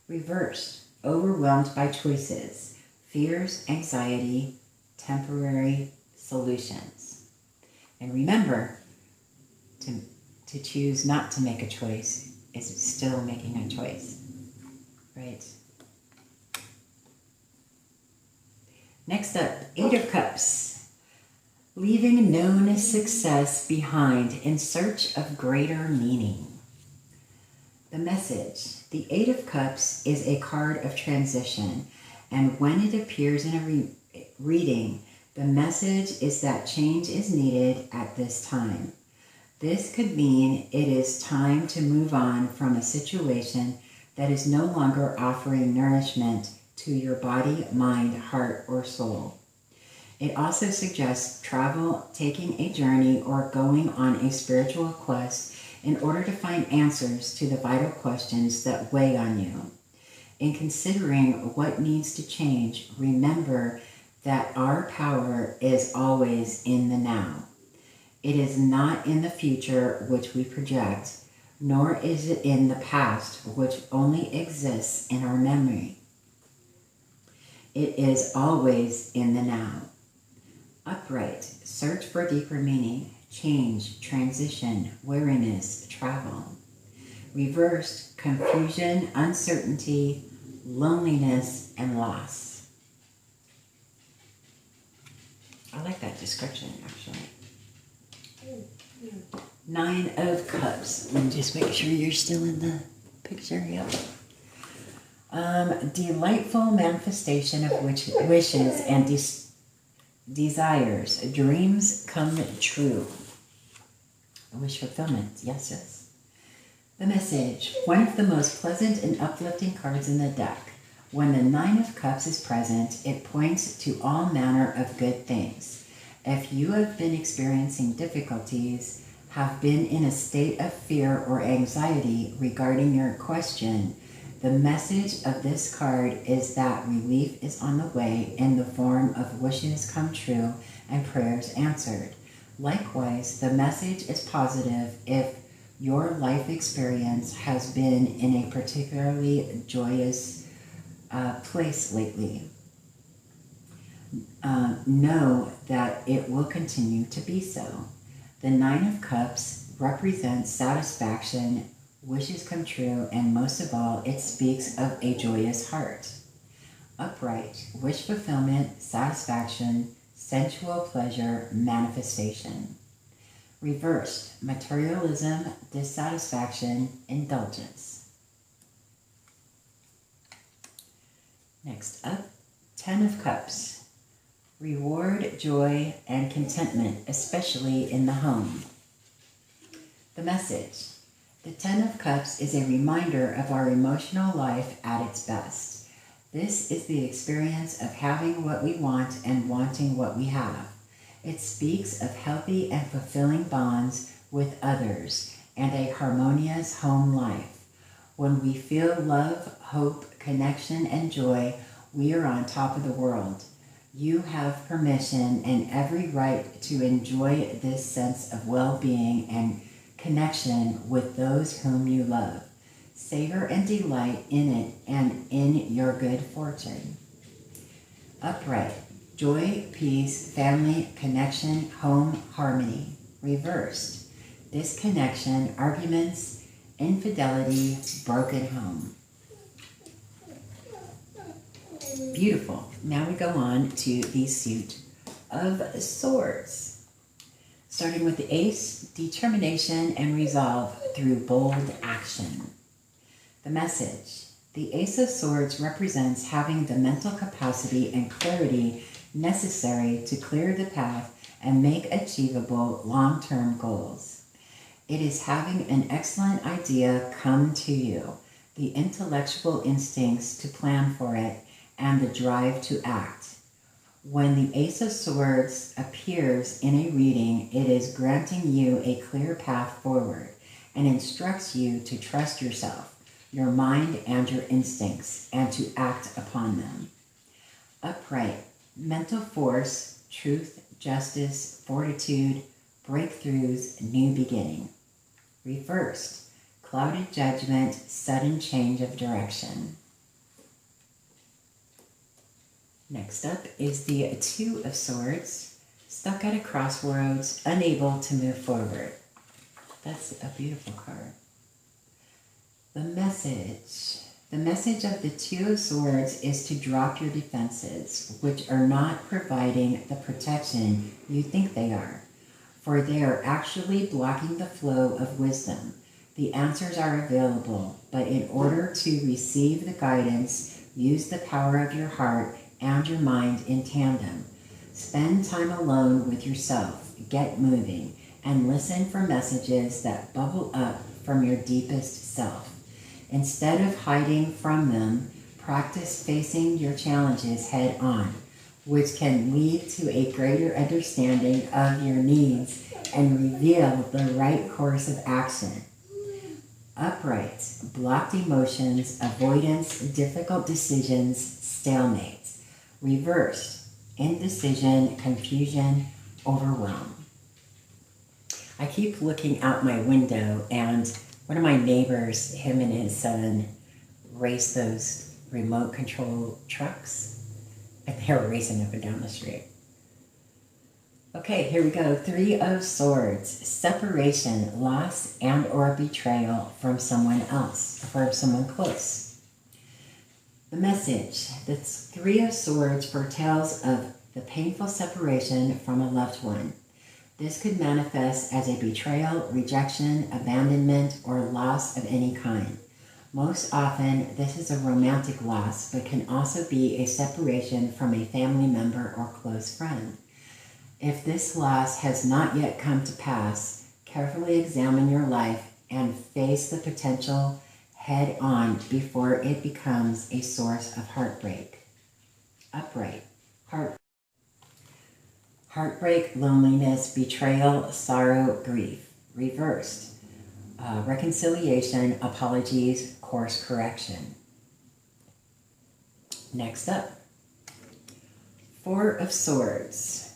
A: Reversed, overwhelmed by choices, fears, anxiety, temporary solutions. And remember, to choose not to make a choice is still making a choice, right? Next up, Eight of Cups. Leaving known success behind in search of greater meaning. The message. The Eight of Cups is a card of transition, and when it appears in a reading, the message is that change is needed at this time. This could mean it is time to move on from a situation that is no longer offering nourishment to your body, mind, heart, or soul. It also suggests travel, taking a journey, or going on a spiritual quest in order to find answers to the vital questions that weigh on you. In considering what needs to change, remember that our power is always in the now. It is not in the future which we project, nor is it in the past which only exists in our memory. It is always in the now. Upright, search for deeper meaning, change, transition, weariness, travel. Reversed, confusion, uncertainty, loneliness, and loss. I like that description, actually. Nine of Cups. Let me just make sure you're still in the picture. Yep. Delightful manifestation of wishes and desires. Dreams come true. Wish fulfillment. Yes, yes. The message. One of the most pleasant and uplifting cards in the deck. When the Nine of Cups is present, it points to all manner of good things. If you have been experiencing difficulties, have been in a state of fear or anxiety regarding your question, the message of this card is that relief is on the way in the form of wishes come true and prayers answered. Likewise, the message is positive if your life experience has been in a particularly joyous place lately. Know that it will continue to be so. The Nine of Cups represents satisfaction, wishes come true, and most of all, it speaks of a joyous heart. Upright, wish fulfillment, satisfaction, sensual pleasure, manifestation. Reversed, materialism, dissatisfaction, indulgence. Next up, Ten of Cups. Reward, joy, and contentment, especially in the home. The message. The Ten of Cups is a reminder of our emotional life at its best. This is the experience of having what we want and wanting what we have. It speaks of healthy and fulfilling bonds with others and a harmonious home life. When we feel love, hope, connection, and joy, we are on top of the world. You have permission and every right to enjoy this sense of well-being and connection with those whom you love. Savor and delight in it and in your good fortune. Upright, joy, peace, family, connection, home, harmony. Reversed, disconnection, arguments, infidelity, broken home. Beautiful. Now we go on to the Suit of Swords. Starting with the Ace, determination and resolve through bold action. The message. The Ace of Swords represents having the mental capacity and clarity necessary to clear the path and make achievable long-term goals. It is having an excellent idea come to you, the intellectual instincts to plan for it, and the drive to act. When the Ace of Swords appears in a reading, it is granting you a clear path forward and instructs you to trust yourself, your mind, and your instincts, and to act upon them. Upright, mental force, truth, justice, fortitude, breakthroughs, new beginning. Reversed, clouded judgment, sudden change of direction. Next up is the Two of Swords, stuck at a crossroads, unable to move forward. That's a beautiful card. The message. The message of the Two of Swords is to drop your defenses, which are not providing the protection you think they are, for they are actually blocking the flow of wisdom. The answers are available, but in order to receive the guidance, use the power of your heart and your mind in tandem. Spend time alone with yourself, get moving, and listen for messages that bubble up from your deepest self. Instead of hiding from them, practice facing your challenges head on, which can lead to a greater understanding of your needs and reveal the right course of action. Upright, blocked emotions, avoidance, difficult decisions, stalemate. Reversed, indecision, confusion, overwhelm. I keep looking out my window, and one of my neighbors, him and his son, race those remote control trucks, and they were racing up and down the street. Okay, here we go. Three of Swords, separation, loss, and or betrayal from someone else, from someone close. The message. The Three of Swords foretells of the painful separation from a loved one. This could manifest as a betrayal, rejection, abandonment, or loss of any kind. Most often, this is a romantic loss, but can also be a separation from a family member or close friend. If this loss has not yet come to pass, carefully examine your life and face the potential head on before it becomes a source of heartbreak. Upright, heartbreak, loneliness, betrayal, sorrow, grief. Reversed, reconciliation, apologies, course correction. Next up, Four of Swords,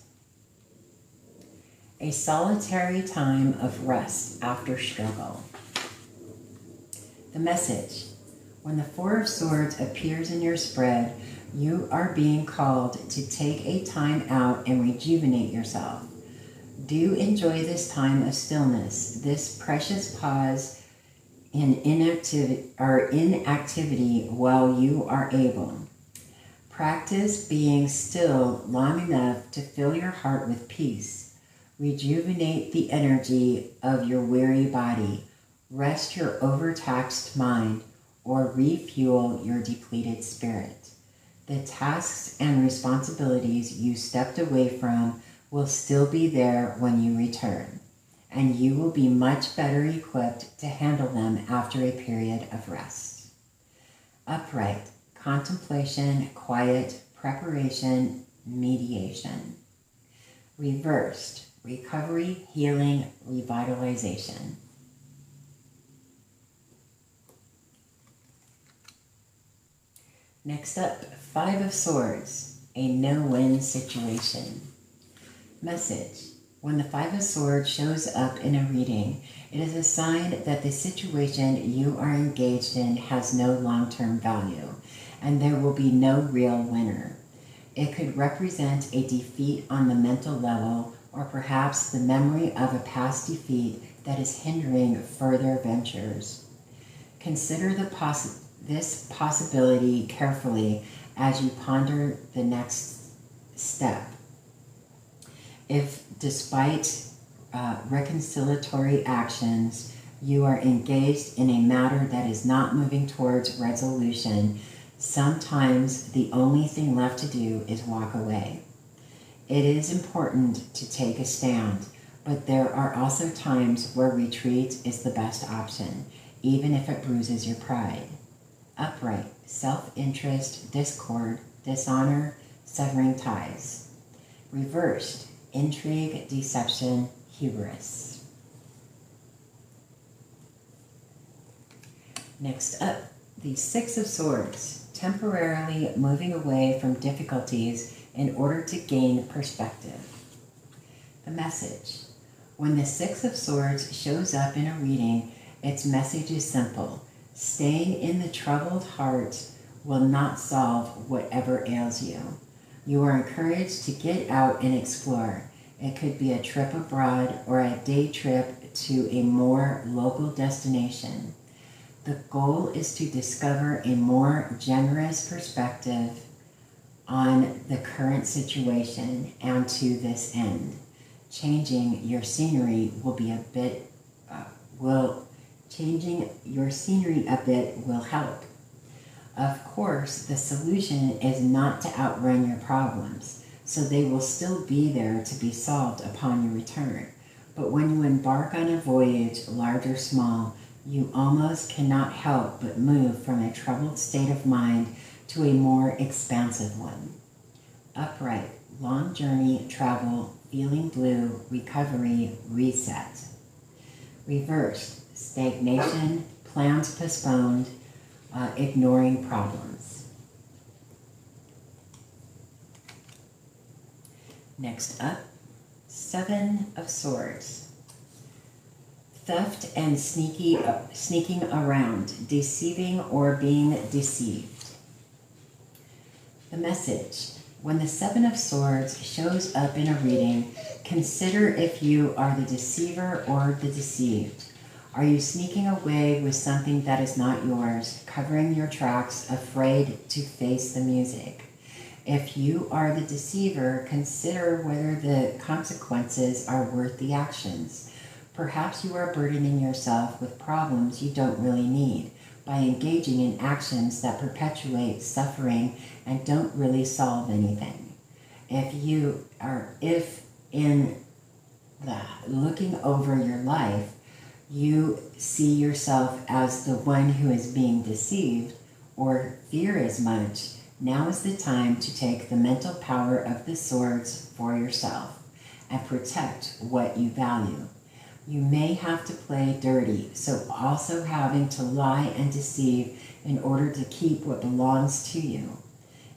A: a solitary time of rest after struggle. The message. When the Four of Swords appears in your spread, you are being called to take a time out and rejuvenate yourself. Do enjoy this time of stillness, this precious pause in inactivity while you are able. Practice being still long enough to fill your heart with peace. Rejuvenate the energy of your weary body. Rest your overtaxed mind, or refuel your depleted spirit. The tasks and responsibilities you stepped away from will still be there when you return, and you will be much better equipped to handle them after a period of rest. Upright, contemplation, quiet, preparation, mediation. Reversed, recovery, healing, revitalization. Next up, Five of Swords, a no-win situation. Message. When the Five of Swords shows up in a reading, it is a sign that the situation you are engaged in has no long-term value, and there will be no real winner. It could represent a defeat on the mental level, or perhaps the memory of a past defeat that is hindering further ventures. Consider this possibility carefully as you ponder the next step. If, despite reconciliatory actions, you are engaged in a matter that is not moving towards resolution, sometimes the only thing left to do is walk away. It is important to take a stand, but there are also times where retreat is the best option, even if it bruises your pride. Upright, self-interest, discord, dishonor, severing ties. Reversed, intrigue, deception, hubris. Next up, the Six of Swords, temporarily moving away from difficulties in order to gain perspective. The message. When the Six of Swords shows up in a reading, its message is simple. Staying in the troubled heart will not solve whatever ails you. You are encouraged to get out and explore. It could be a trip abroad or a day trip to a more local destination. The goal is to discover a more generous perspective on the current situation, and to this end, changing your scenery will help. Of course, the solution is not to outrun your problems, so they will still be there to be solved upon your return. But when you embark on a voyage, large or small, you almost cannot help but move from a troubled state of mind to a more expansive one. Upright, long journey, travel, feeling blue, recovery, reset. Reversed, stagnation, plans postponed, ignoring problems. Next up, Seven of Swords. Theft and sneaking around, deceiving or being deceived. The message. When the Seven of Swords shows up in a reading, consider if you are the deceiver or the deceived. Are you sneaking away with something that is not yours, covering your tracks, afraid to face the music? If you are the deceiver, consider whether the consequences are worth the actions. Perhaps you are burdening yourself with problems you don't really need by engaging in actions that perpetuate suffering and don't really solve anything. If in the looking over your life, you see yourself as the one who is being deceived or fear as much, now is the time to take the mental power of the swords for yourself and protect what you value. You may have to play dirty, so also having to lie and deceive in order to keep what belongs to you.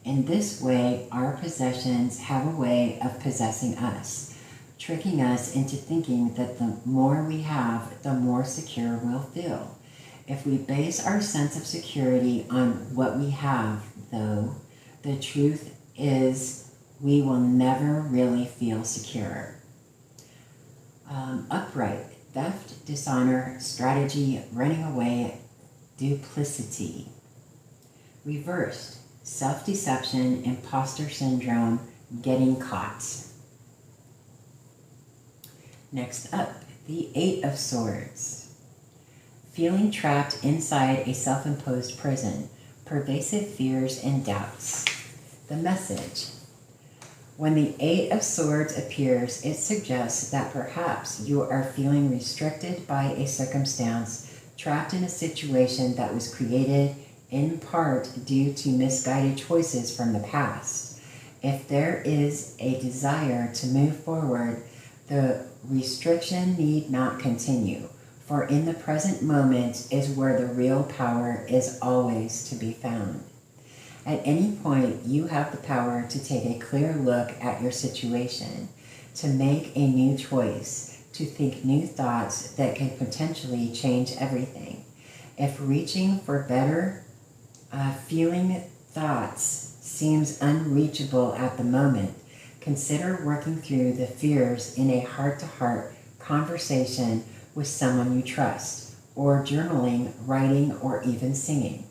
A: In this way, our possessions have a way of possessing us, tricking us into thinking that the more we have, the more secure we'll feel. If we base our sense of security on what we have, though, the truth is we will never really feel secure. Upright, theft, dishonor, strategy, running away, duplicity. Reversed, self-deception, imposter syndrome, getting caught. Next up, the Eight of Swords. Feeling trapped inside a self-imposed prison, pervasive fears and doubts. The message. When the Eight of Swords appears, it suggests that perhaps you are feeling restricted by a circumstance, trapped in a situation that was created in part due to misguided choices from the past. If there is a desire to move forward, the restriction need not continue, for in the present moment is where the real power is always to be found. At any point, you have the power to take a clear look at your situation, to make a new choice, to think new thoughts that can potentially change everything. If reaching for better feeling thoughts seems unreachable at the moment, consider working through the fears in a heart-to-heart conversation with someone you trust, or journaling, writing, or even singing.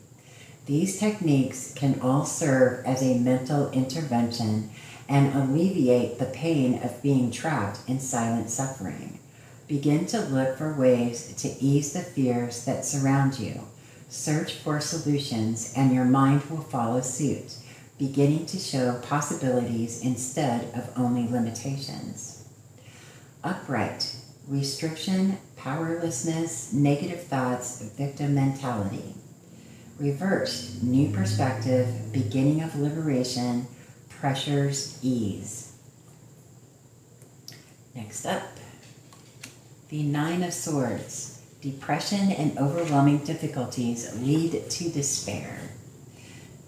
A: These techniques can all serve as a mental intervention and alleviate the pain of being trapped in silent suffering. Begin to look for ways to ease the fears that surround you. Search for solutions and your mind will follow suit, beginning to show possibilities instead of only limitations. Upright, restriction, powerlessness, negative thoughts, victim mentality. Reversed, new perspective, beginning of liberation, pressures, ease. Next up, the Nine of Swords. Depression and overwhelming difficulties lead to despair.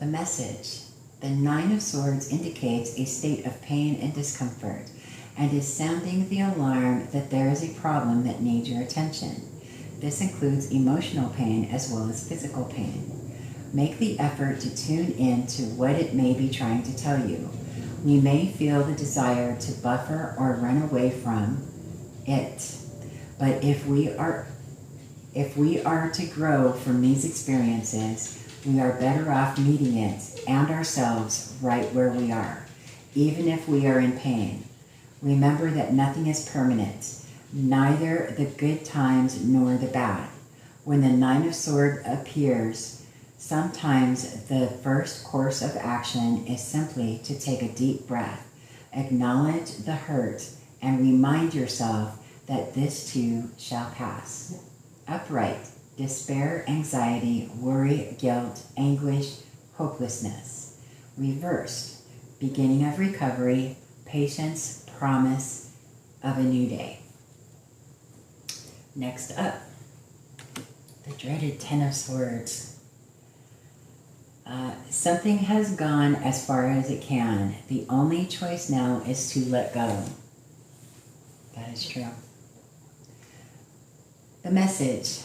A: The message. The Nine of Swords indicates a state of pain and discomfort and is sounding the alarm that there is a problem that needs your attention. This includes emotional pain as well as physical pain. Make the effort to tune in to what it may be trying to tell you. We may feel the desire to buffer or run away from it, but if we are to grow from these experiences, we are better off meeting it and ourselves right where we are, even if we are in pain. Remember that nothing is permanent, neither the good times nor the bad. When the Nine of Swords appears, sometimes the first course of action is simply to take a deep breath, acknowledge the hurt, and remind yourself that this too shall pass. Upright, despair, anxiety, worry, guilt, anguish, hopelessness. Reversed, beginning of recovery, patience, promise of a new day. Next up, the dreaded Ten of Swords. Something has gone as far as it can. The only choice now is to let go. That is true. The message.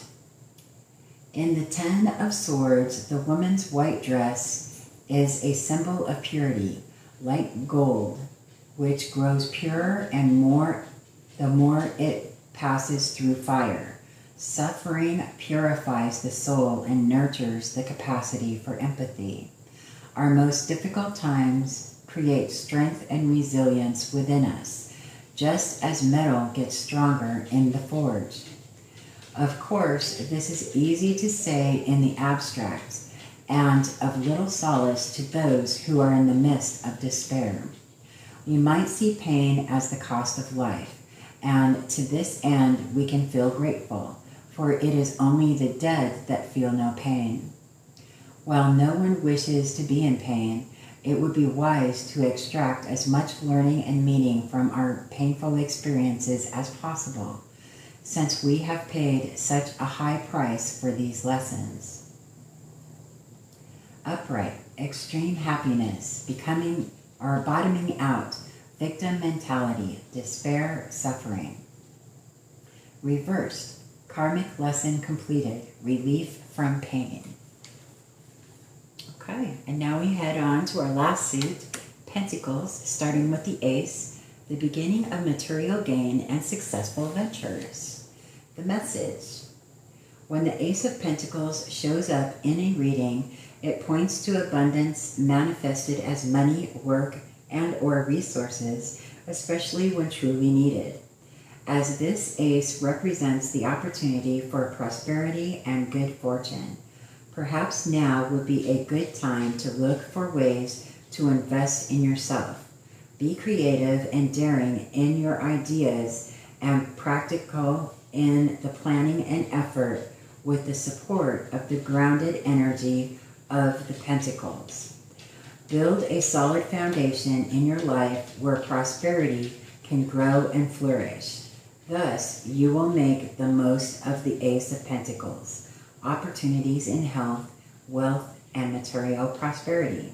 A: In the Ten of Swords, the woman's white dress is a symbol of purity, like gold, which grows purer and the more it passes through fire. Suffering purifies the soul and nurtures the capacity for empathy. Our most difficult times create strength and resilience within us, just as metal gets stronger in the forge. Of course, this is easy to say in the abstract and of little solace to those who are in the midst of despair. We might see pain as the cost of life, and to this end we can feel grateful, for it is only the dead that feel no pain. While no one wishes to be in pain, it would be wise to extract as much learning and meaning from our painful experiences as possible, since we have paid such a high price for these lessons. Upright, extreme happiness, becoming or bottoming out, victim mentality, despair, suffering. Reversed, karmic lesson completed, relief from pain. Okay, and now we head on to our last suit, Pentacles, starting with the Ace, the beginning of material gain and successful ventures. The message. When the Ace of Pentacles shows up in a reading, it points to abundance manifested as money, work, and or resources, especially when truly needed. As this ace represents the opportunity for prosperity and good fortune, perhaps now would be a good time to look for ways to invest in yourself. Be creative and daring in your ideas and practical in the planning and effort with the support of the grounded energy of the Pentacles. Build a solid foundation in your life where prosperity can grow and flourish. Thus, you will make the most of the Ace of Pentacles, opportunities in health, wealth, and material prosperity.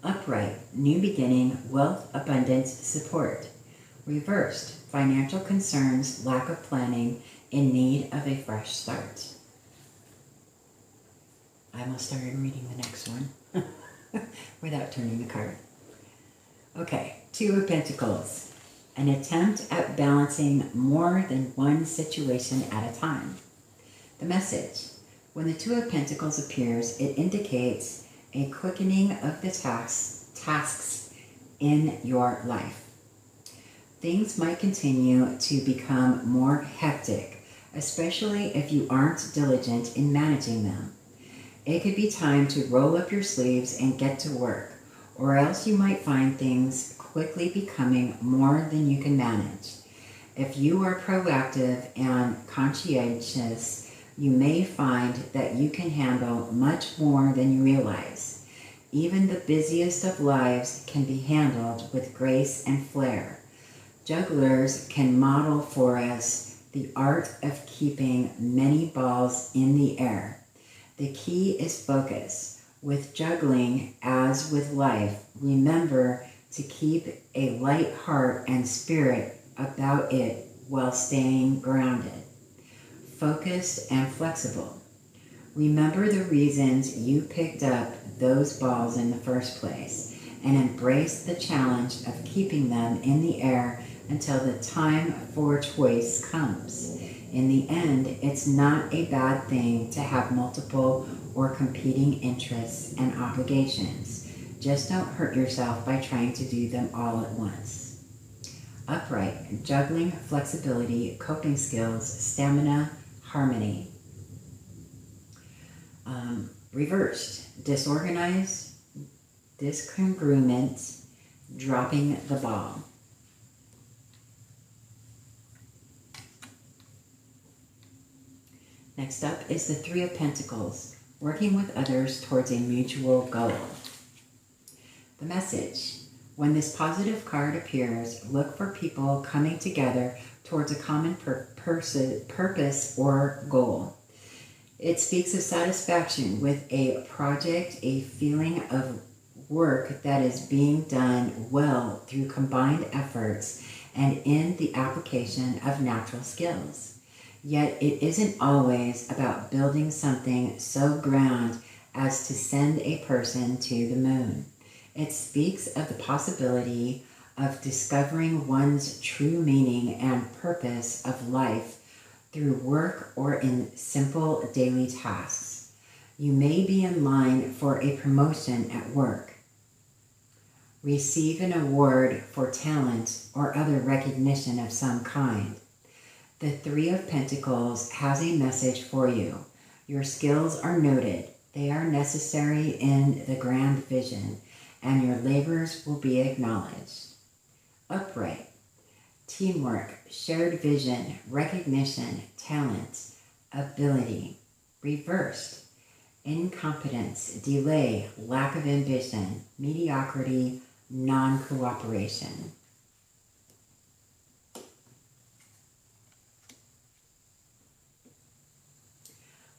A: Upright, new beginning, wealth, abundance, support. Reversed, financial concerns, lack of planning, in need of a fresh start. I almost started reading the next one without turning the card. Okay, Two of Pentacles. An attempt at balancing more than one situation at a time. The message. When the Two of Pentacles appears, it indicates a quickening of the tasks in your life. Things might continue to become more hectic, especially if you aren't diligent in managing them. It could be time to roll up your sleeves and get to work, or else you might find things quickly becoming more than you can manage. If you are proactive and conscientious, you may find that you can handle much more than you realize. Even the busiest of lives can be handled with grace and flair. Jugglers can model for us the art of keeping many balls in the air. The key is focus. With juggling, as with life, remember to keep a light heart and spirit about it while staying grounded, focused, and flexible. Remember the reasons you picked up those balls in the first place and embrace the challenge of keeping them in the air until the time for choice comes. In the end, it's not a bad thing to have multiple or competing interests and obligations. Just don't hurt yourself by trying to do them all at once. Upright, juggling, flexibility, coping skills, stamina, harmony. Reversed, disorganized, discongruent, dropping the ball. Next up is the Three of Pentacles, working with others towards a mutual goal. The message: when this positive card appears, look for people coming together towards a common purpose or goal. It speaks of satisfaction with a project, a feeling of work that is being done well through combined efforts and in the application of natural skills. Yet it isn't always about building something so grand as to send a person to the moon. It speaks of the possibility of discovering one's true meaning and purpose of life through work or in simple daily tasks. You may be in line for a promotion at work, receive an award for talent or other recognition of some kind. The Three of Pentacles has a message for you. Your skills are noted. They are necessary in the grand vision, and your labors will be acknowledged. Upright, teamwork, shared vision, recognition, talent, ability. Reversed, incompetence, delay, lack of ambition, mediocrity, non-cooperation.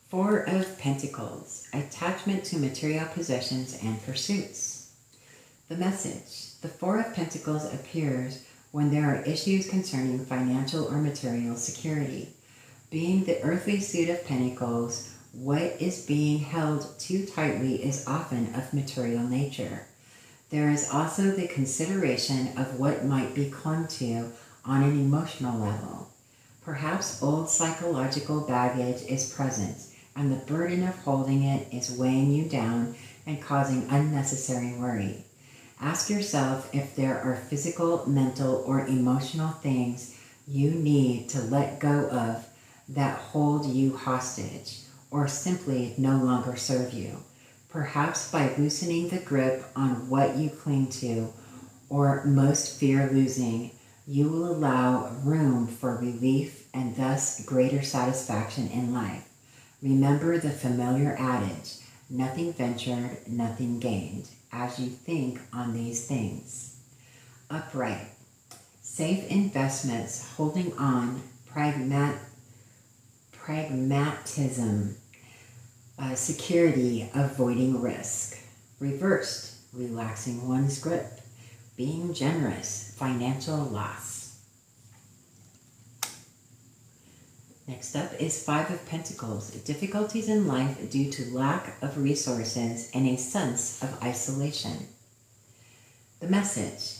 A: Four of Pentacles, attachment to material possessions and pursuits. The message: the Four of Pentacles appears when there are issues concerning financial or material security. Being the earthly suit of Pentacles, what is being held too tightly is often of material nature. There is also the consideration of what might be clung to on an emotional level. Perhaps old psychological baggage is present, and the burden of holding it is weighing you down and causing unnecessary worry. Ask yourself if there are physical, mental, or emotional things you need to let go of that hold you hostage, or simply no longer serve you. Perhaps by loosening the grip on what you cling to, or most fear losing, you will allow room for relief and thus greater satisfaction in life. Remember the familiar adage, nothing ventured, nothing gained, as you think on these things. Upright, safe investments, holding on, pragmatism, security, avoiding risk. Reversed, relaxing one's grip, being generous, financial loss. Next up is Five of Pentacles, difficulties in life due to lack of resources and a sense of isolation. The message: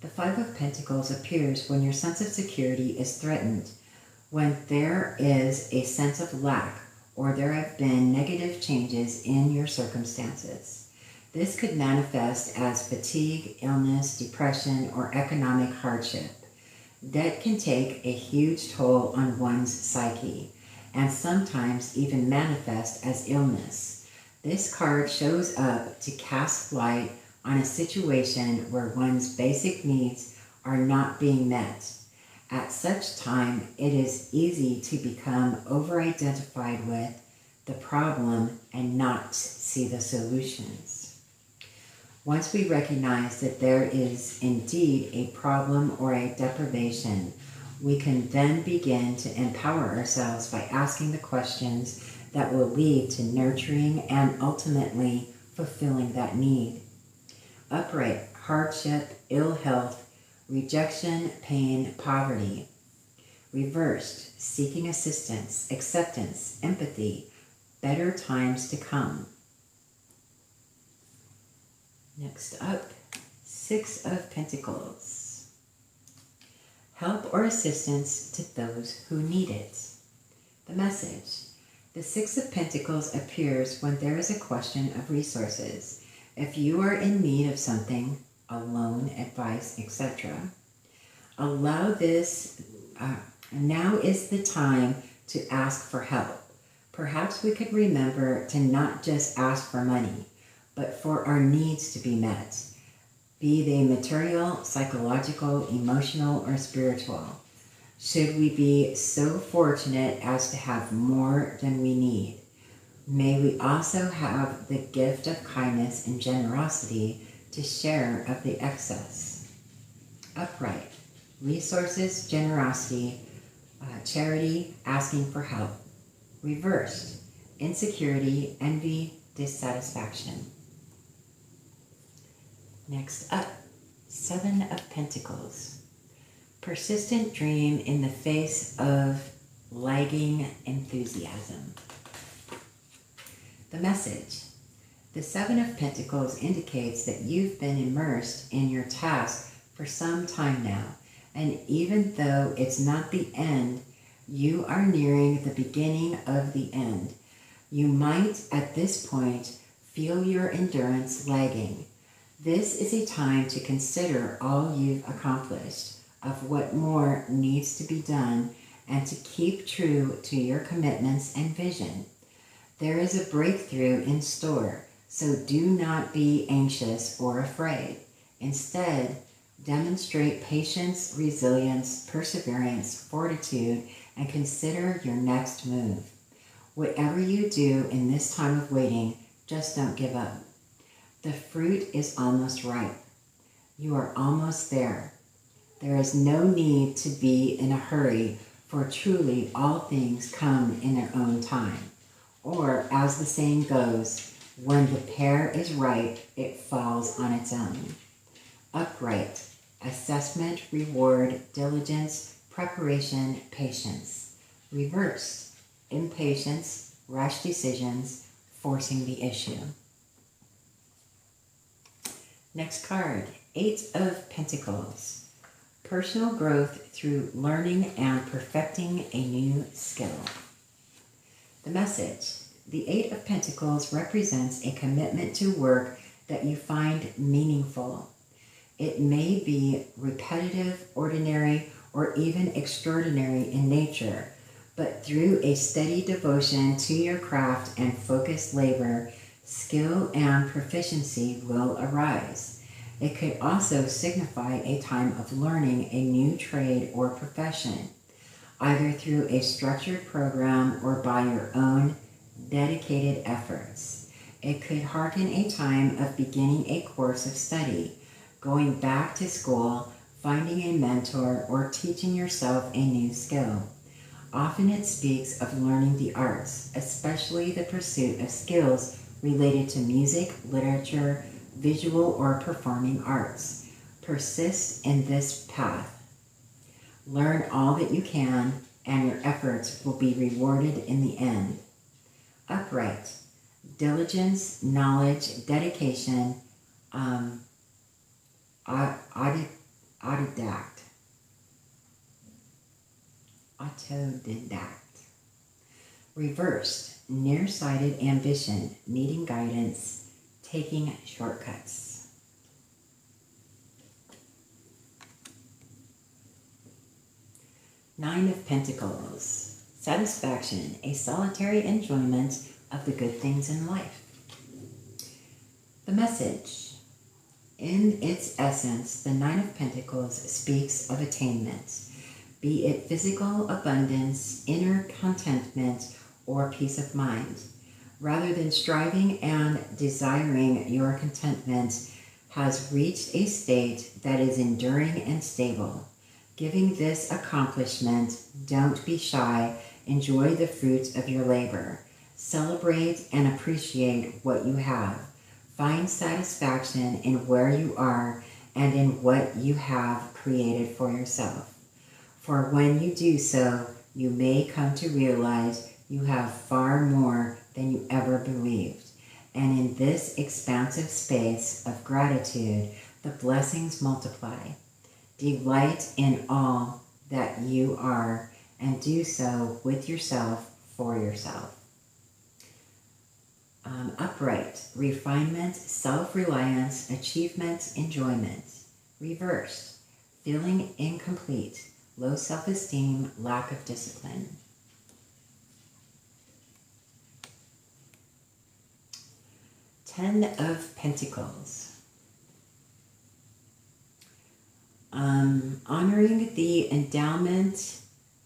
A: the Five of Pentacles appears when your sense of security is threatened, when there is a sense of lack or there have been negative changes in your circumstances. This could manifest as fatigue, illness, depression, or economic hardship. Debt can take a huge toll on one's psyche, and sometimes even manifest as illness. This card shows up to cast light on a situation where one's basic needs are not being met. At such time, it is easy to become over-identified with the problem and not see the solutions. Once we recognize that there is indeed a problem or a deprivation, we can then begin to empower ourselves by asking the questions that will lead to nurturing and ultimately fulfilling that need. Upright, hardship, ill health, rejection, pain, poverty. Reversed, seeking assistance, acceptance, empathy, better times to come. Next up, Six of Pentacles. Help or assistance to those who need it. The message. The Six of Pentacles appears when there is a question of resources. If you are in need of something, a loan, advice, etc., allow this. Now is the time to ask for help. Perhaps we could remember to not just ask for money, but for our needs to be met, be they material, psychological, emotional, or spiritual. Should we be so fortunate as to have more than we need, may we also have the gift of kindness and generosity to share of the excess. Upright, resources, generosity, charity, asking for help. Reversed, insecurity, envy, dissatisfaction. Next up, Seven of Pentacles. Persistent dream in the face of lagging enthusiasm. The message. The Seven of Pentacles indicates that you've been immersed in your task for some time now, and even though it's not the end, you are nearing the beginning of the end. You might, at this point, feel your endurance lagging. This is a time to consider all you've accomplished, of what more needs to be done, and to keep true to your commitments and vision. There is a breakthrough in store, so do not be anxious or afraid. Instead, demonstrate patience, resilience, perseverance, fortitude, and consider your next move. Whatever you do in this time of waiting, just don't give up. The fruit is almost ripe. You are almost there. There is no need to be in a hurry, for truly all things come in their own time. Or, as the saying goes, when the pear is ripe, it falls on its own. Upright, assessment, reward, diligence, preparation, patience. Reversed, impatience, rash decisions, forcing the issue. Next card, Eight of Pentacles. Personal growth through learning and perfecting a new skill. The message. The Eight of Pentacles represents a commitment to work that you find meaningful. It may be repetitive, ordinary, or even extraordinary in nature, but through a steady devotion to your craft and focused labor, skill and proficiency will arise. It could also signify a time of learning a new trade or profession, either through a structured program or by your own dedicated efforts. It could hearken a time of beginning a course of study, going back to school, finding a mentor, or teaching yourself a new skill. Often it speaks of learning the arts, especially the pursuit of skills related to music, literature, visual or performing arts. Persist in this path. Learn all that you can, and your efforts will be rewarded in the end. Upright, diligence, knowledge, dedication, autodidact. Reversed, nearsighted ambition, needing guidance, taking shortcuts. Nine of Pentacles, satisfaction, a solitary enjoyment of the good things in life. The message. In its essence, the Nine of Pentacles speaks of attainment, be it physical abundance, inner contentment, or peace of mind. Rather than striving and desiring, your contentment has reached a state that is enduring and stable. Giving this accomplishment, don't be shy, enjoy the fruits of your labor. Celebrate and appreciate what you have. Find satisfaction in where you are and in what you have created for yourself. For when you do so, you may come to realize you have far more than you ever believed. And in this expansive space of gratitude, the blessings multiply. Delight in all that you are and do so with yourself, for yourself. Upright, refinement, self-reliance, achievement, enjoyment. Reversed, feeling incomplete, low self-esteem, lack of discipline. Ten of Pentacles. Honoring the endowment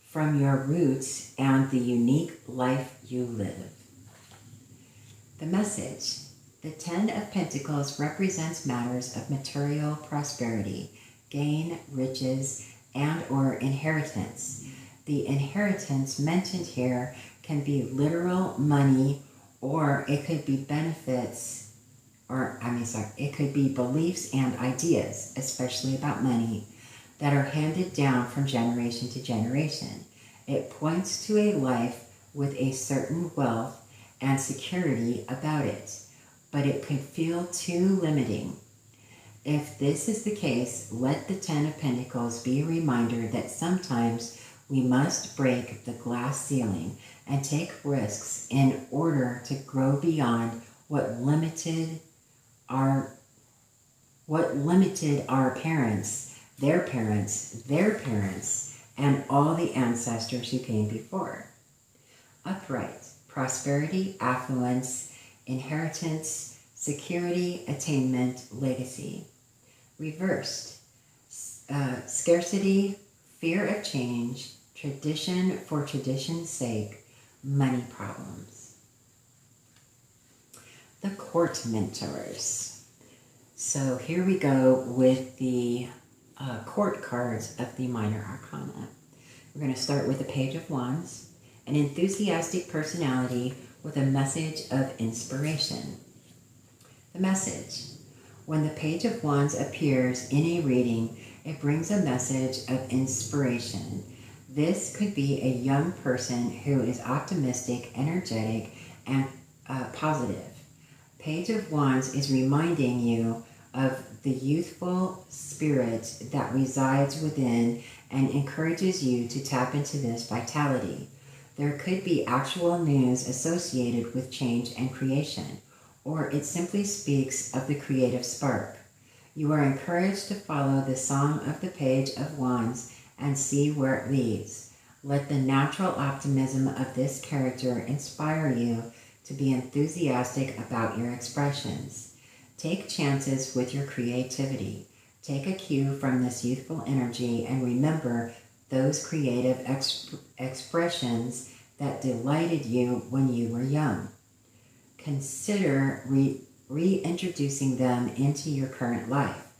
A: from your roots and the unique life you live. The message. The Ten of Pentacles represents matters of material prosperity, gain, riches, and or inheritance. The inheritance mentioned here can be literal money, or it could be benefits, it could be beliefs and ideas, especially about money, that are handed down from generation to generation. It points to a life with a certain wealth and security about it, but it could feel too limiting. If this is the case, let the Ten of Pentacles be a reminder that sometimes we must break the glass ceiling and take risks in order to grow beyond what limited our parents, their parents, and all the ancestors who came before. Upright, prosperity, affluence, inheritance, security, attainment, legacy. Reversed, scarcity, fear of change, tradition for tradition's sake, money problems. The Court Mentors. So here we go with the court cards of the Minor Arcana. We're going to start with the Page of Wands, an enthusiastic personality with a message of inspiration. The message. When the Page of Wands appears in a reading, it brings a message of inspiration. This could be a young person who is optimistic, energetic, and positive. Page of Wands is reminding you of the youthful spirit that resides within and encourages you to tap into this vitality. There could be actual news associated with change and creation, or it simply speaks of the creative spark. You are encouraged to follow the song of the Page of Wands and see where it leads. Let the natural optimism of this character inspire you to be enthusiastic about your expressions. Take chances with your creativity. Take a cue from this youthful energy and remember those creative expressions that delighted you when you were young. Consider reintroducing them into your current life,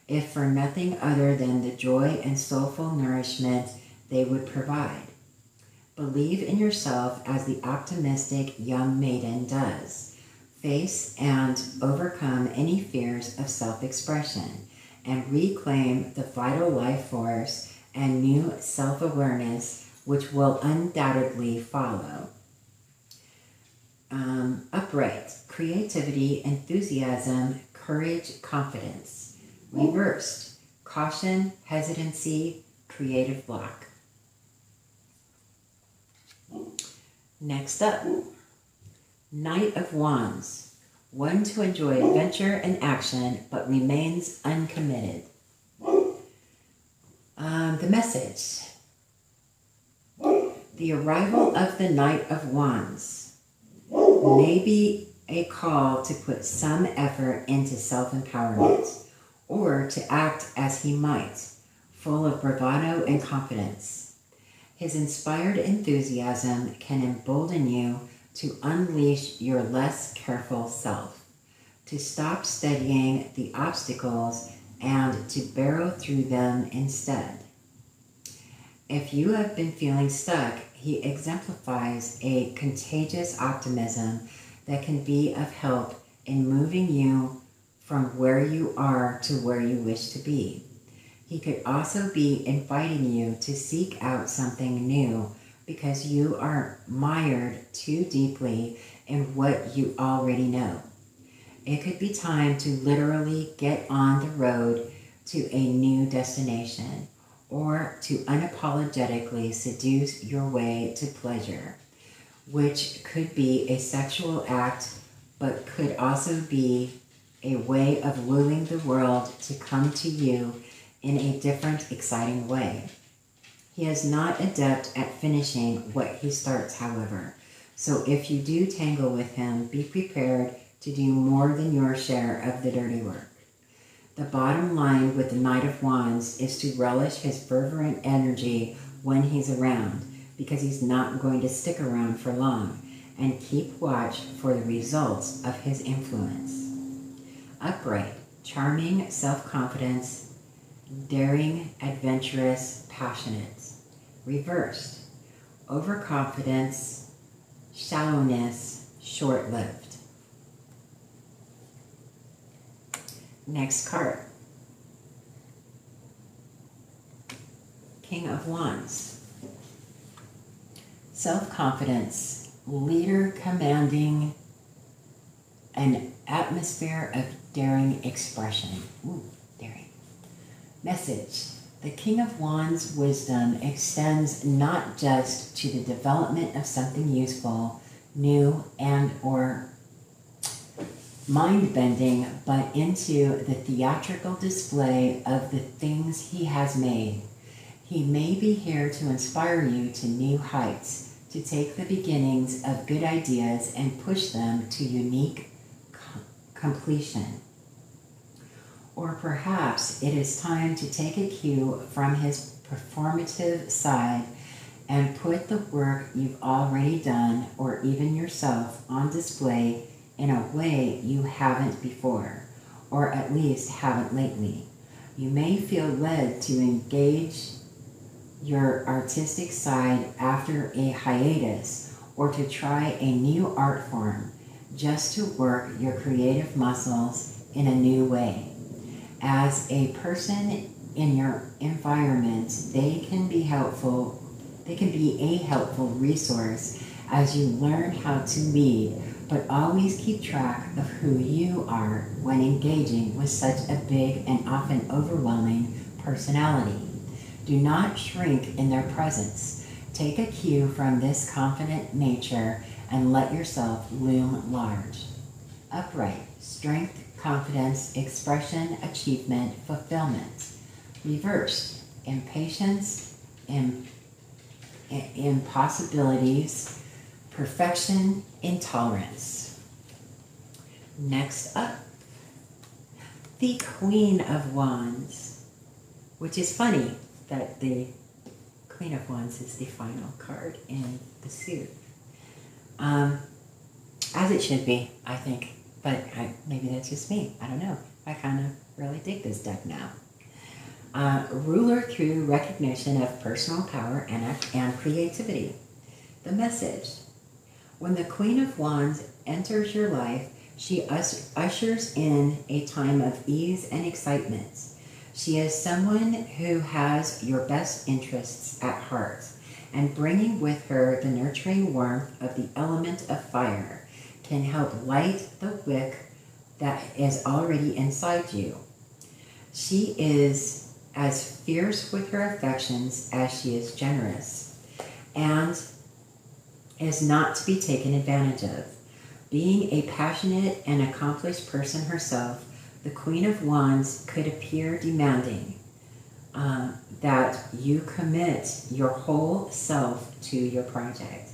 A: if for nothing other than the joy and soulful nourishment they would provide. Believe in yourself as the optimistic young maiden does. Face and overcome any fears of self-expression and reclaim the vital life force and new self-awareness which will undoubtedly follow. Upright, creativity, enthusiasm, courage, confidence. Reversed, caution, hesitancy, creative block. Next up, Knight of Wands, one to enjoy adventure and action, but remains uncommitted. The message. The arrival of the Knight of Wands may be a call to put some effort into self-empowerment, or to act as he might, full of bravado and confidence. His inspired enthusiasm can embolden you to unleash your less careful self, to stop studying the obstacles and to barrel through them instead. If you have been feeling stuck, he exemplifies a contagious optimism that can be of help in moving you from where you are to where you wish to be. He could also be inviting you to seek out something new because you are mired too deeply in what you already know. It could be time to literally get on the road to a new destination, or to unapologetically seduce your way to pleasure, which could be a sexual act, but could also be a way of wooing the world to come to you in a different, exciting way. He is not adept at finishing what he starts, however, so if you do tangle with him, be prepared to do more than your share of the dirty work. The bottom line with the Knight of Wands is to relish his fervent energy when he's around, because he's not going to stick around for long, and keep watch for the results of his influence. Upright, charming, self-confidence, daring, adventurous, passionate. Reversed, overconfidence, shallowness, short-lived. Next card. King of Wands. Self-confidence, leader commanding an atmosphere of daring expression. Ooh, daring. Message. The King of Wands' wisdom extends not just to the development of something useful, new, and or mind-bending, but into the theatrical display of the things he has made. He may be here to inspire you to new heights, to take the beginnings of good ideas and push them to unique completion. Or perhaps it is time to take a cue from his performative side and put the work you've already done, or even yourself, on display in a way you haven't before, or at least haven't lately. You may feel led to engage your artistic side after a hiatus, or to try a new art form, just to work your creative muscles in a new way. As a person in your environment, they can be a helpful resource as you learn how to lead, but always keep track of who you are when engaging with such a big and often overwhelming personality. Do not shrink in their presence. Take a cue from this confident nature and let yourself loom large. Upright, strength, confidence, expression, achievement, fulfillment. Reversed, impatience, impossibilities, perfection, intolerance. Next up, the Queen of Wands, which is funny that the Queen of Wands is the final card in the suit. As it should be, I think, but maybe that's just me. I don't know. I kind of really dig this deck now. Ruler through recognition of personal power and creativity. The message. When the Queen of Wands enters your life, she ushers in a time of ease and excitement. She is someone who has your best interests at heart, and bringing with her the nurturing warmth of the element of fire can help light the wick that is already inside you. She is as fierce with her affections as she is generous, and is not to be taken advantage of. Being a passionate and accomplished person herself, the Queen of Wands could appear demanding that you commit your whole self to your project.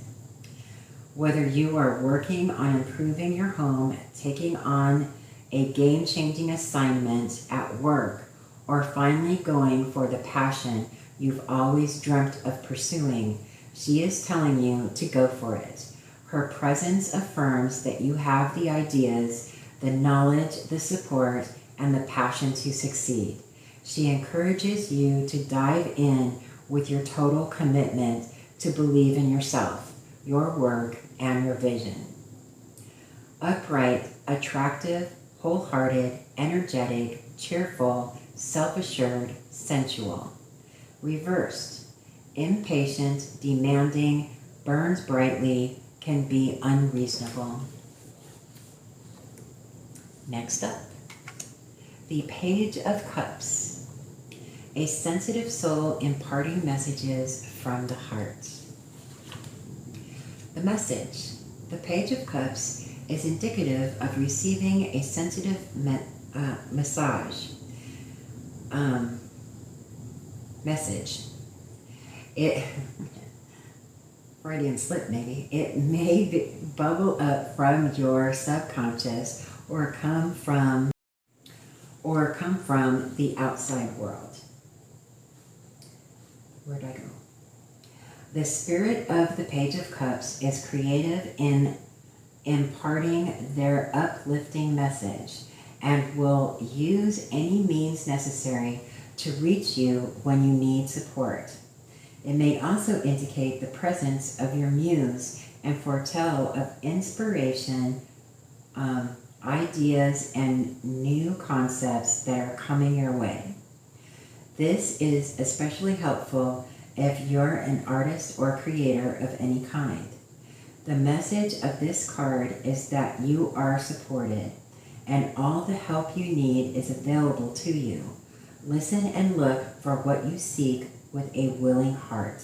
A: Whether you are working on improving your home, taking on a game-changing assignment at work, or finally going for the passion you've always dreamt of pursuing, she is telling you to go for it. Her presence affirms that you have the ideas, the knowledge, the support, and the passion to succeed. She encourages you to dive in with your total commitment to believe in yourself, your work, and your vision. Upright, attractive, wholehearted, energetic, cheerful, self-assured, sensual. Reversed, impatient, demanding, burns brightly, can be unreasonable. Next up, the Page of Cups. A sensitive soul imparting messages from the heart. The message. The Page of Cups is indicative of receiving a sensitive message. It Freudian slip maybe. It may bubble up from your subconscious or come from the outside world. Where'd I go? The spirit of the Page of Cups is creative in imparting their uplifting message and will use any means necessary to reach you when you need support. It may also indicate the presence of your muse and foretell of inspiration, ideas, and new concepts that are coming your way. This is especially helpful if you're an artist or creator of any kind. The message of this card is that you are supported and all the help you need is available to you. Listen and look for what you seek with a willing heart.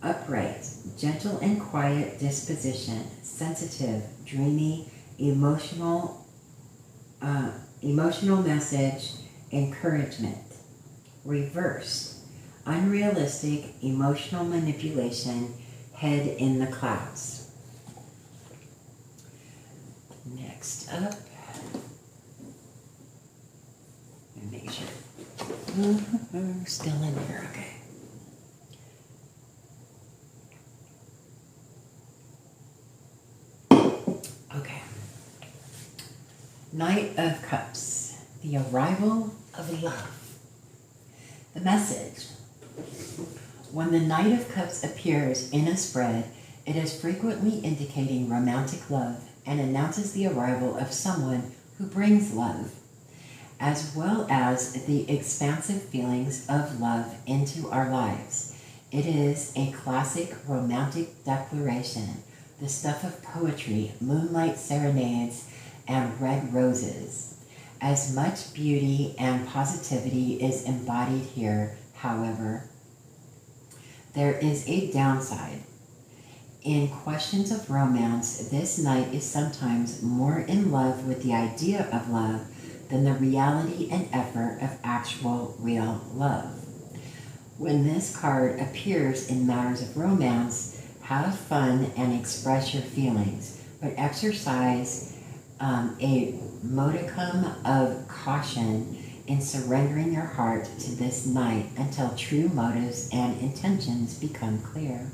A: Upright, gentle and quiet disposition, sensitive, dreamy, emotional message, encouragement. Reversed, unrealistic, emotional manipulation, head in the clouds. Next up, and make sure still in there, okay. Okay. Knight of Cups, the arrival of love. The message. When the Knight of Cups appears in a spread, it is frequently indicating romantic love and announces the arrival of someone who brings love, as well as the expansive feelings of love into our lives. It is a classic romantic declaration, the stuff of poetry, moonlight serenades, and red roses. As much beauty and positivity is embodied here, however, there is a downside. In questions of romance, this knight is sometimes more in love with the idea of love than the reality and effort of actual real love. When this card appears in matters of romance, have fun and express your feelings, but exercise a modicum of caution in surrendering your heart to this knight until true motives and intentions become clear.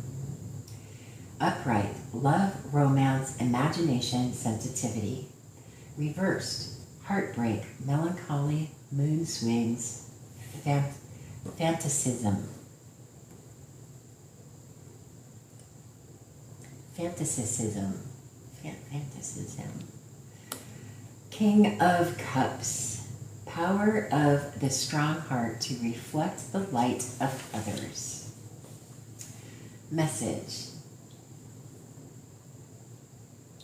A: Upright, love, romance, imagination, sensitivity. Reversed, heartbreak, melancholy, mood swings, fantasism. King of Cups, power of the strong heart to reflect the light of others. Message.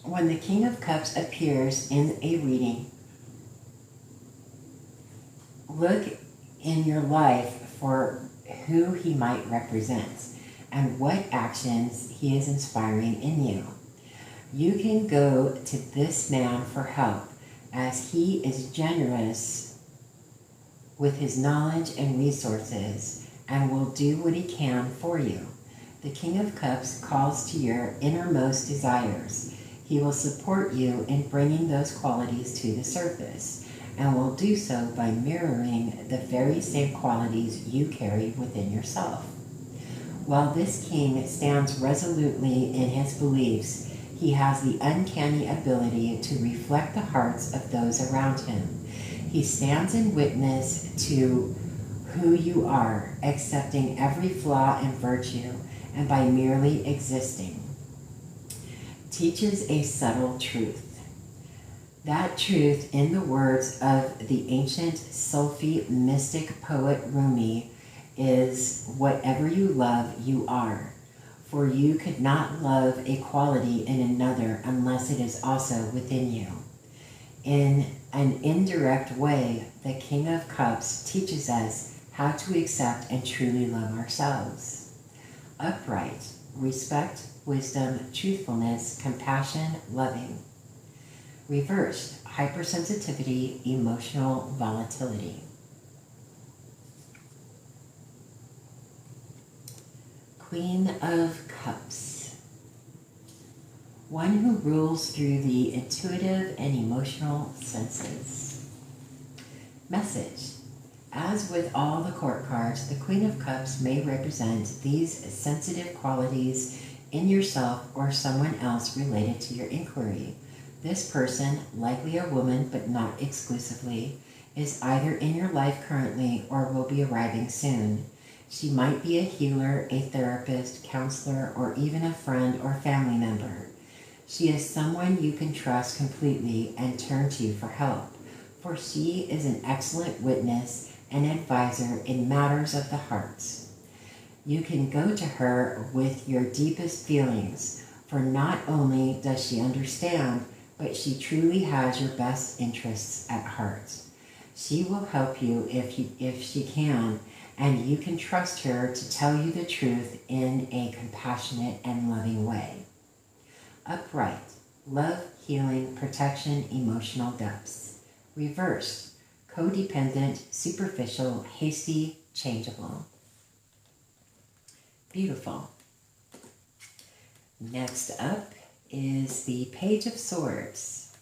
A: When the King of Cups appears in a reading, look in your life for who he might represent and what actions he is inspiring in you. You can go to this man for help, as he is generous with his knowledge and resources and will do what he can for you. The King of Cups calls to your innermost desires. He will support you in bringing those qualities to the surface and will do so by mirroring the very same qualities you carry within yourself. While this king stands resolutely in his beliefs, he has the uncanny ability to reflect the hearts of those around him. He stands in witness to who you are, accepting every flaw and virtue, and by merely existing, teaches a subtle truth. That truth, in the words of the ancient Sufi mystic poet Rumi, is whatever you love, you are. For you could not love a quality in another unless it is also within you. In an indirect way, the King of Cups teaches us how to accept and truly love ourselves. Upright, respect, wisdom, truthfulness, compassion, loving. Reversed, hypersensitivity, emotional volatility. Queen of Cups. One who rules through the intuitive and emotional senses. Message. As with all the court cards, the Queen of Cups may represent these sensitive qualities in yourself or someone else related to your inquiry. This person, likely a woman but not exclusively, is either in your life currently or will be arriving soon. She might be a healer, a therapist, counselor, or even a friend or family member. She is someone you can trust completely and turn to for help, for she is an excellent witness and advisor in matters of the hearts. You can go to her with your deepest feelings, for not only does she understand, but she truly has your best interests at heart. She will help you if she can, and you can trust her to tell you the truth in a compassionate and loving way. Upright, love, healing, protection, emotional depths. Reversed, codependent, superficial, hasty, changeable. Beautiful. Next up is the Page of Swords.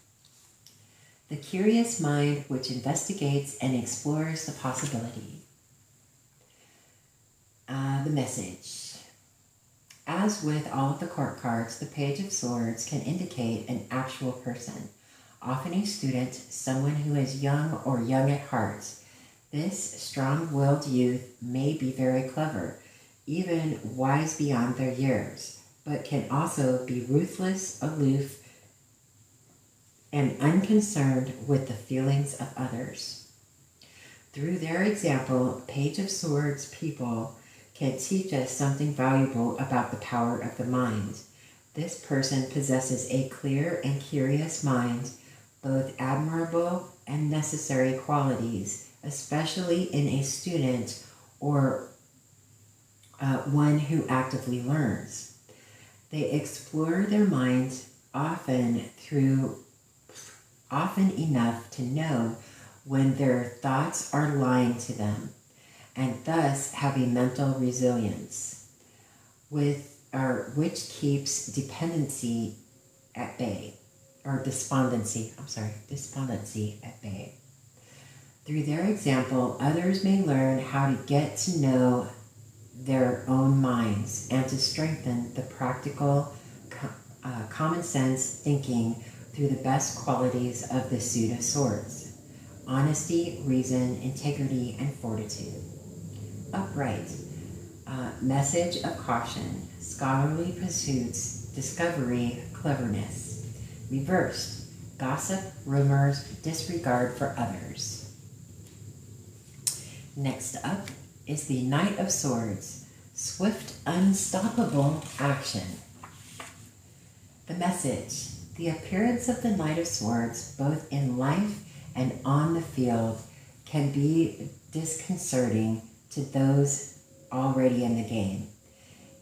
A: The curious mind which investigates and explores the possibility. The message. As with all of the court cards, the Page of Swords can indicate an actual person, often a student, someone who is young or young at heart. This strong-willed youth may be very clever, even wise beyond their years, but can also be ruthless, aloof, and unconcerned with the feelings of others. Through their example, Page of Swords people can teach us something valuable about the power of the mind. This person possesses a clear and curious mind, both admirable and necessary qualities, especially in a student or one who actively learns. They explore their minds often enough to know when their thoughts are lying to them, and thus have a mental resilience, which keeps despondency at bay. Through their example, others may learn how to get to know their own minds and to strengthen the practical, common sense thinking through the best qualities of the suit of swords: honesty, reason, integrity, and fortitude. Upright, message of caution, scholarly pursuits, discovery, cleverness. Reversed, gossip, rumors, disregard for others. Next up is the Knight of Swords, swift, unstoppable action. The message. The appearance of the Knight of Swords, both in life and on the field, can be disconcerting to those already in the game.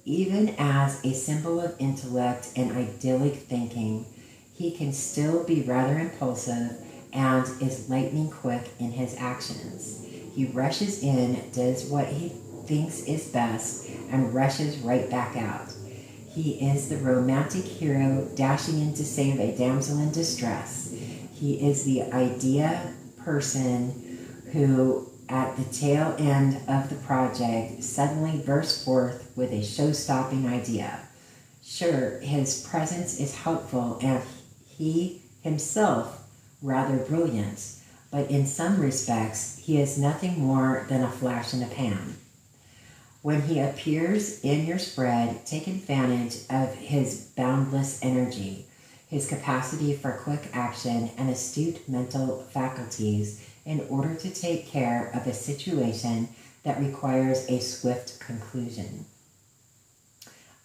A: Even as a symbol of intellect and idyllic thinking, he can still be rather impulsive and is lightning quick in his actions. He rushes in, does what he thinks is best, and rushes right back out. He is the romantic hero dashing in to save a damsel in distress. He is the idea person who, at the tail end of the project, suddenly bursts forth with a show-stopping idea. Sure, his presence is helpful and he himself rather brilliant, but in some respects, he is nothing more than a flash in the pan. When he appears in your spread, take advantage of his boundless energy, his capacity for quick action, and astute mental faculties in order to take care of a situation that requires a swift conclusion.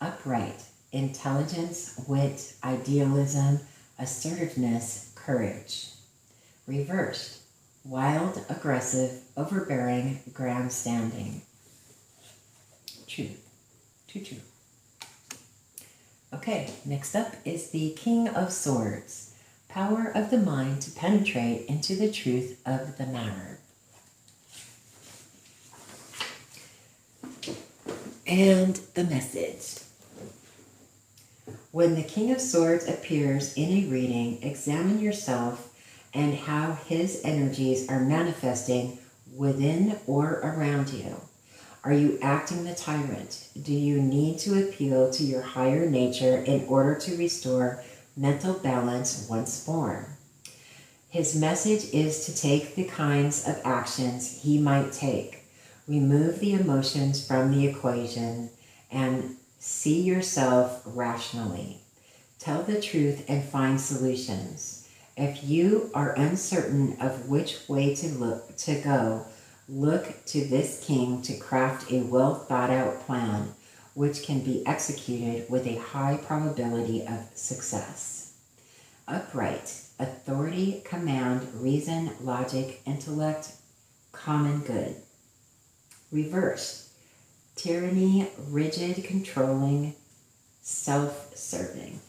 A: Upright, intelligence, wit, idealism, assertiveness, courage. Reversed, wild, aggressive, overbearing, grandstanding. True. True. Okay, next up is the King of Swords. Power of the mind to penetrate into the truth of the matter. And the message. When the King of Swords appears in a reading, examine yourself and how his energies are manifesting within or around you. Are you acting the tyrant? Do you need to appeal to your higher nature in order to restore mental balance once more? His message is to take the kinds of actions he might take. Remove the emotions from the equation and see yourself rationally. Tell the truth and find solutions. If you are uncertain of which way to go, look to this king to craft a well thought out plan which can be executed with a high probability of success. Upright, authority, command, reason, logic, intellect, common good. Reversed, tyranny, rigid, controlling, self-serving.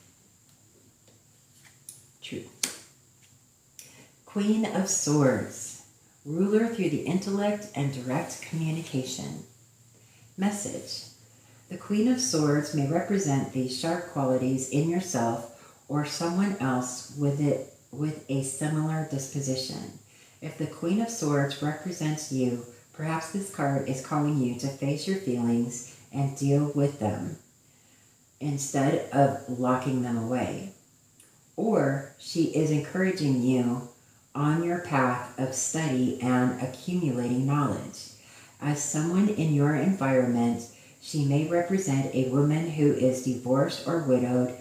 A: True. Queen of Swords, ruler through the intellect and direct communication. Message. The Queen of Swords may represent these sharp qualities in yourself or someone else with a similar disposition. If the Queen of Swords represents you, perhaps this card is calling you to face your feelings and deal with them instead of locking them away. Or she is encouraging you on your path of study and accumulating knowledge. As someone in your environment, she may represent a woman who is divorced or widowed,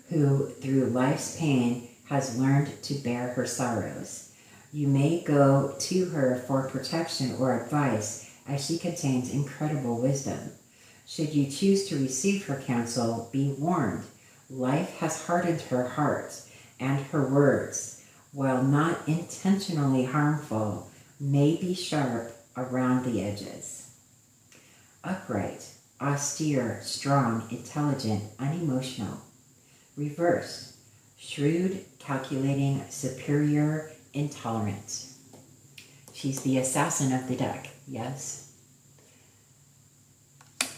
A: who, through life's pain, has learned to bear her sorrows. You may go to her for protection or advice, as she contains incredible wisdom. Should you choose to receive her counsel, be warned. Life has hardened her heart, and her words, while not intentionally harmful, may be sharp around the edges. Upright, austere, strong, intelligent, unemotional. Reversed, shrewd, calculating, superior, intolerant. She's the assassin of the deck, yes?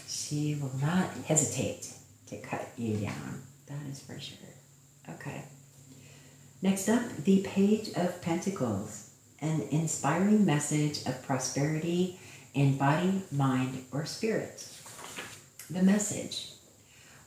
A: She will not hesitate to cut you down. That is for sure. Okay. Next up, the Page of Pentacles, an inspiring message of prosperity in body, mind, or spirit. The message.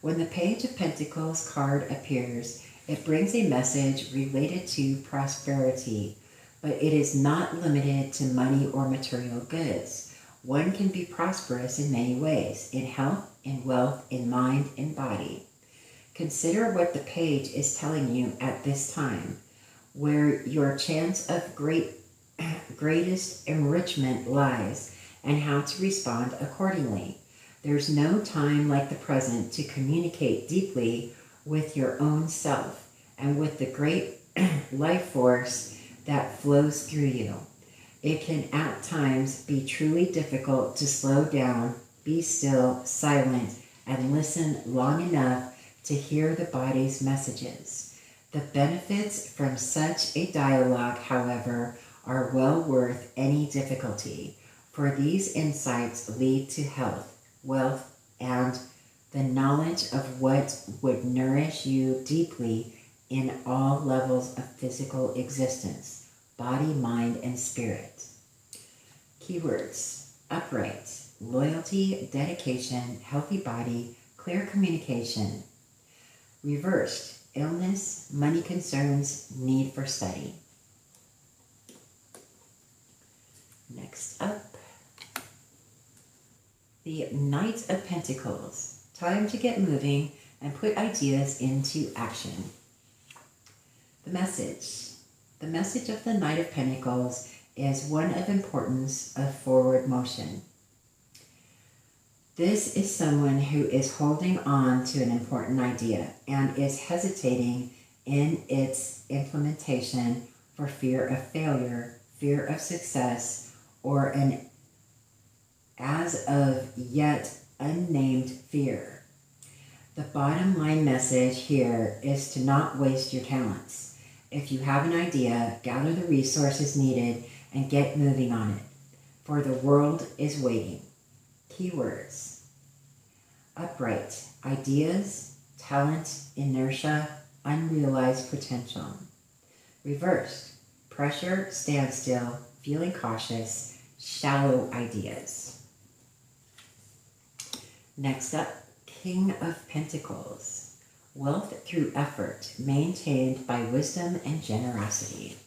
A: When the Page of Pentacles card appears, it brings a message related to prosperity, but it is not limited to money or material goods. One can be prosperous in many ways, in health, in wealth, in mind, in body. Consider what the page is telling you at this time, where your chance of greatest enrichment lies, and how to respond accordingly. There's no time like the present to communicate deeply with your own self and with the great life force that flows through you. It can at times be truly difficult to slow down, be still, silent, and listen long enough to hear the body's messages. The benefits from such a dialogue, however, are well worth any difficulty, for these insights lead to health, wealth, and the knowledge of what would nourish you deeply in all levels of physical existence, body, mind, and spirit. Keywords: upright, loyalty, dedication, healthy body, clear communication. Reversed: illness, money concerns, need for study. Next up, the Knight of Pentacles. Time to get moving and put ideas into action. The message. The message of the Knight of Pentacles is one of importance of forward motion. This is someone who is holding on to an important idea and is hesitating in its implementation for fear of failure, fear of success, or an as of yet unnamed fear. The bottom line message here is to not waste your talents. If you have an idea, gather the resources needed and get moving on it, for the world is waiting. Keywords: upright, ideas, talent, inertia, unrealized potential. Reversed: pressure, standstill, feeling cautious, shallow ideas. Next up, King of Pentacles. Wealth through effort, maintained by wisdom and generosity.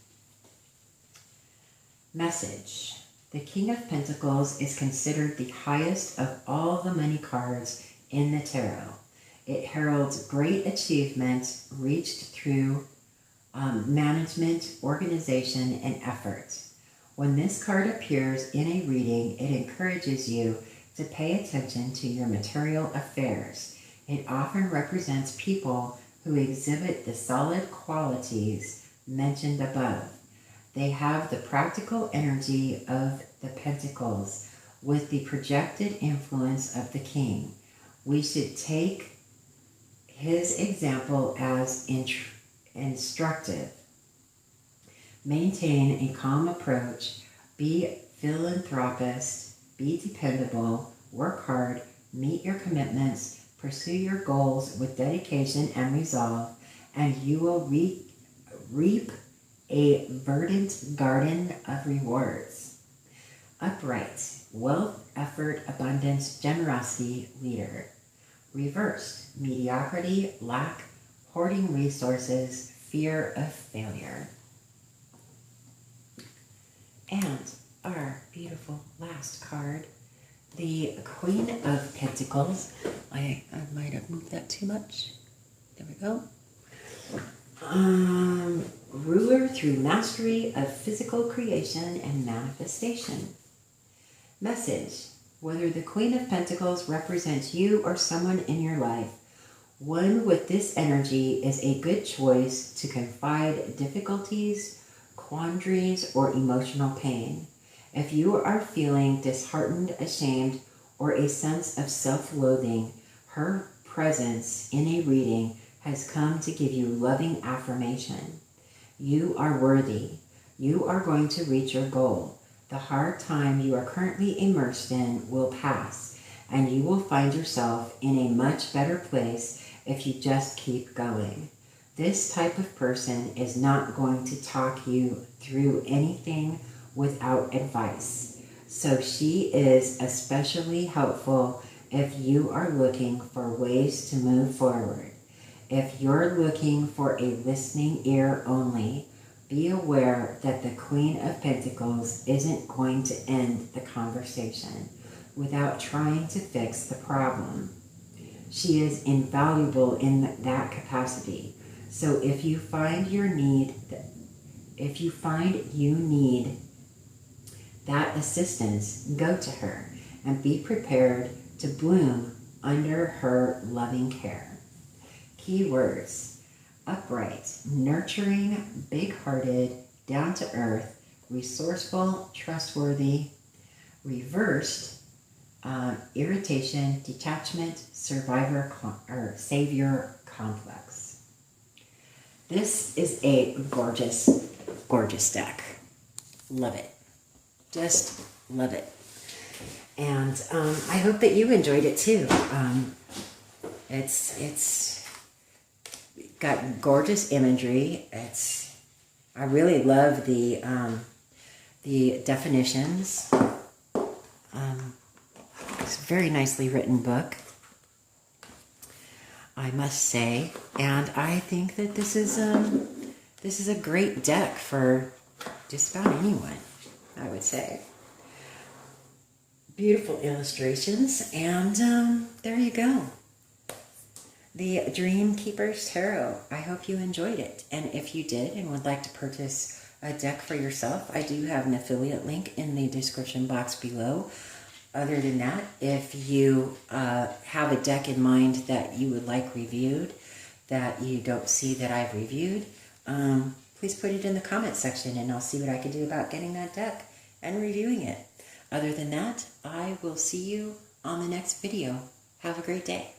A: Message. The King of Pentacles is considered the highest of all the money cards in the tarot. It heralds great achievement reached through management, organization, and effort. When this card appears in a reading, it encourages you to pay attention to your material affairs. It often represents people who exhibit the solid qualities mentioned above. They have the practical energy of the Pentacles with the projected influence of the King. We should take his example as instructive. Maintain a calm approach, be philanthropist, be dependable, work hard, meet your commitments, pursue your goals with dedication and resolve, and you will reap a verdant garden of rewards. Upright, wealth, effort, abundance, generosity, leader. Reversed, mediocrity, lack, hoarding resources, fear of failure. And our beautiful last card, the Queen of Pentacles. I might have moved that too much. There we go. Ruler through mastery of physical creation and manifestation. Message. Whether the Queen of Pentacles represents you or someone in your life, one with this energy is a good choice to confide difficulties, quandaries, or emotional pain. If you are feeling disheartened, ashamed, or a sense of self-loathing, her presence in a reading has come to give you loving affirmation. You are worthy. You are going to reach your goal. The hard time you are currently immersed in will pass, and you will find yourself in a much better place if you just keep going. This type of person is not going to talk you through anything without advice. So she is especially helpful if you are looking for ways to move forward. If you're looking for a listening ear only, be aware that the Queen of Pentacles isn't going to end the conversation without trying to fix the problem. She is invaluable in that capacity. So if you find you need that assistance, go to her and be prepared to bloom under her loving care. Keywords: upright, nurturing, big-hearted, down to earth, resourceful, trustworthy. Reversed, irritation, detachment, survivor, or savior complex. This is a gorgeous, gorgeous deck. Love it. Just love it. And I hope that you enjoyed it too. It's got gorgeous imagery. I really love the definitions. It's a very nicely written book, I must say, and I think that this is a great deck for just about anyone, I would say. Beautiful illustrations, and there you go. The Dreamkeepers Tarot. I hope you enjoyed it, and if you did and would like to purchase a deck for yourself, I do have an affiliate link in the description box below. Other than that, if you have a deck in mind that you would like reviewed, that you don't see that I've reviewed, please put it in the comment section and I'll see what I can do about getting that deck and reviewing it. Other than that, I will see you on the next video. Have a great day.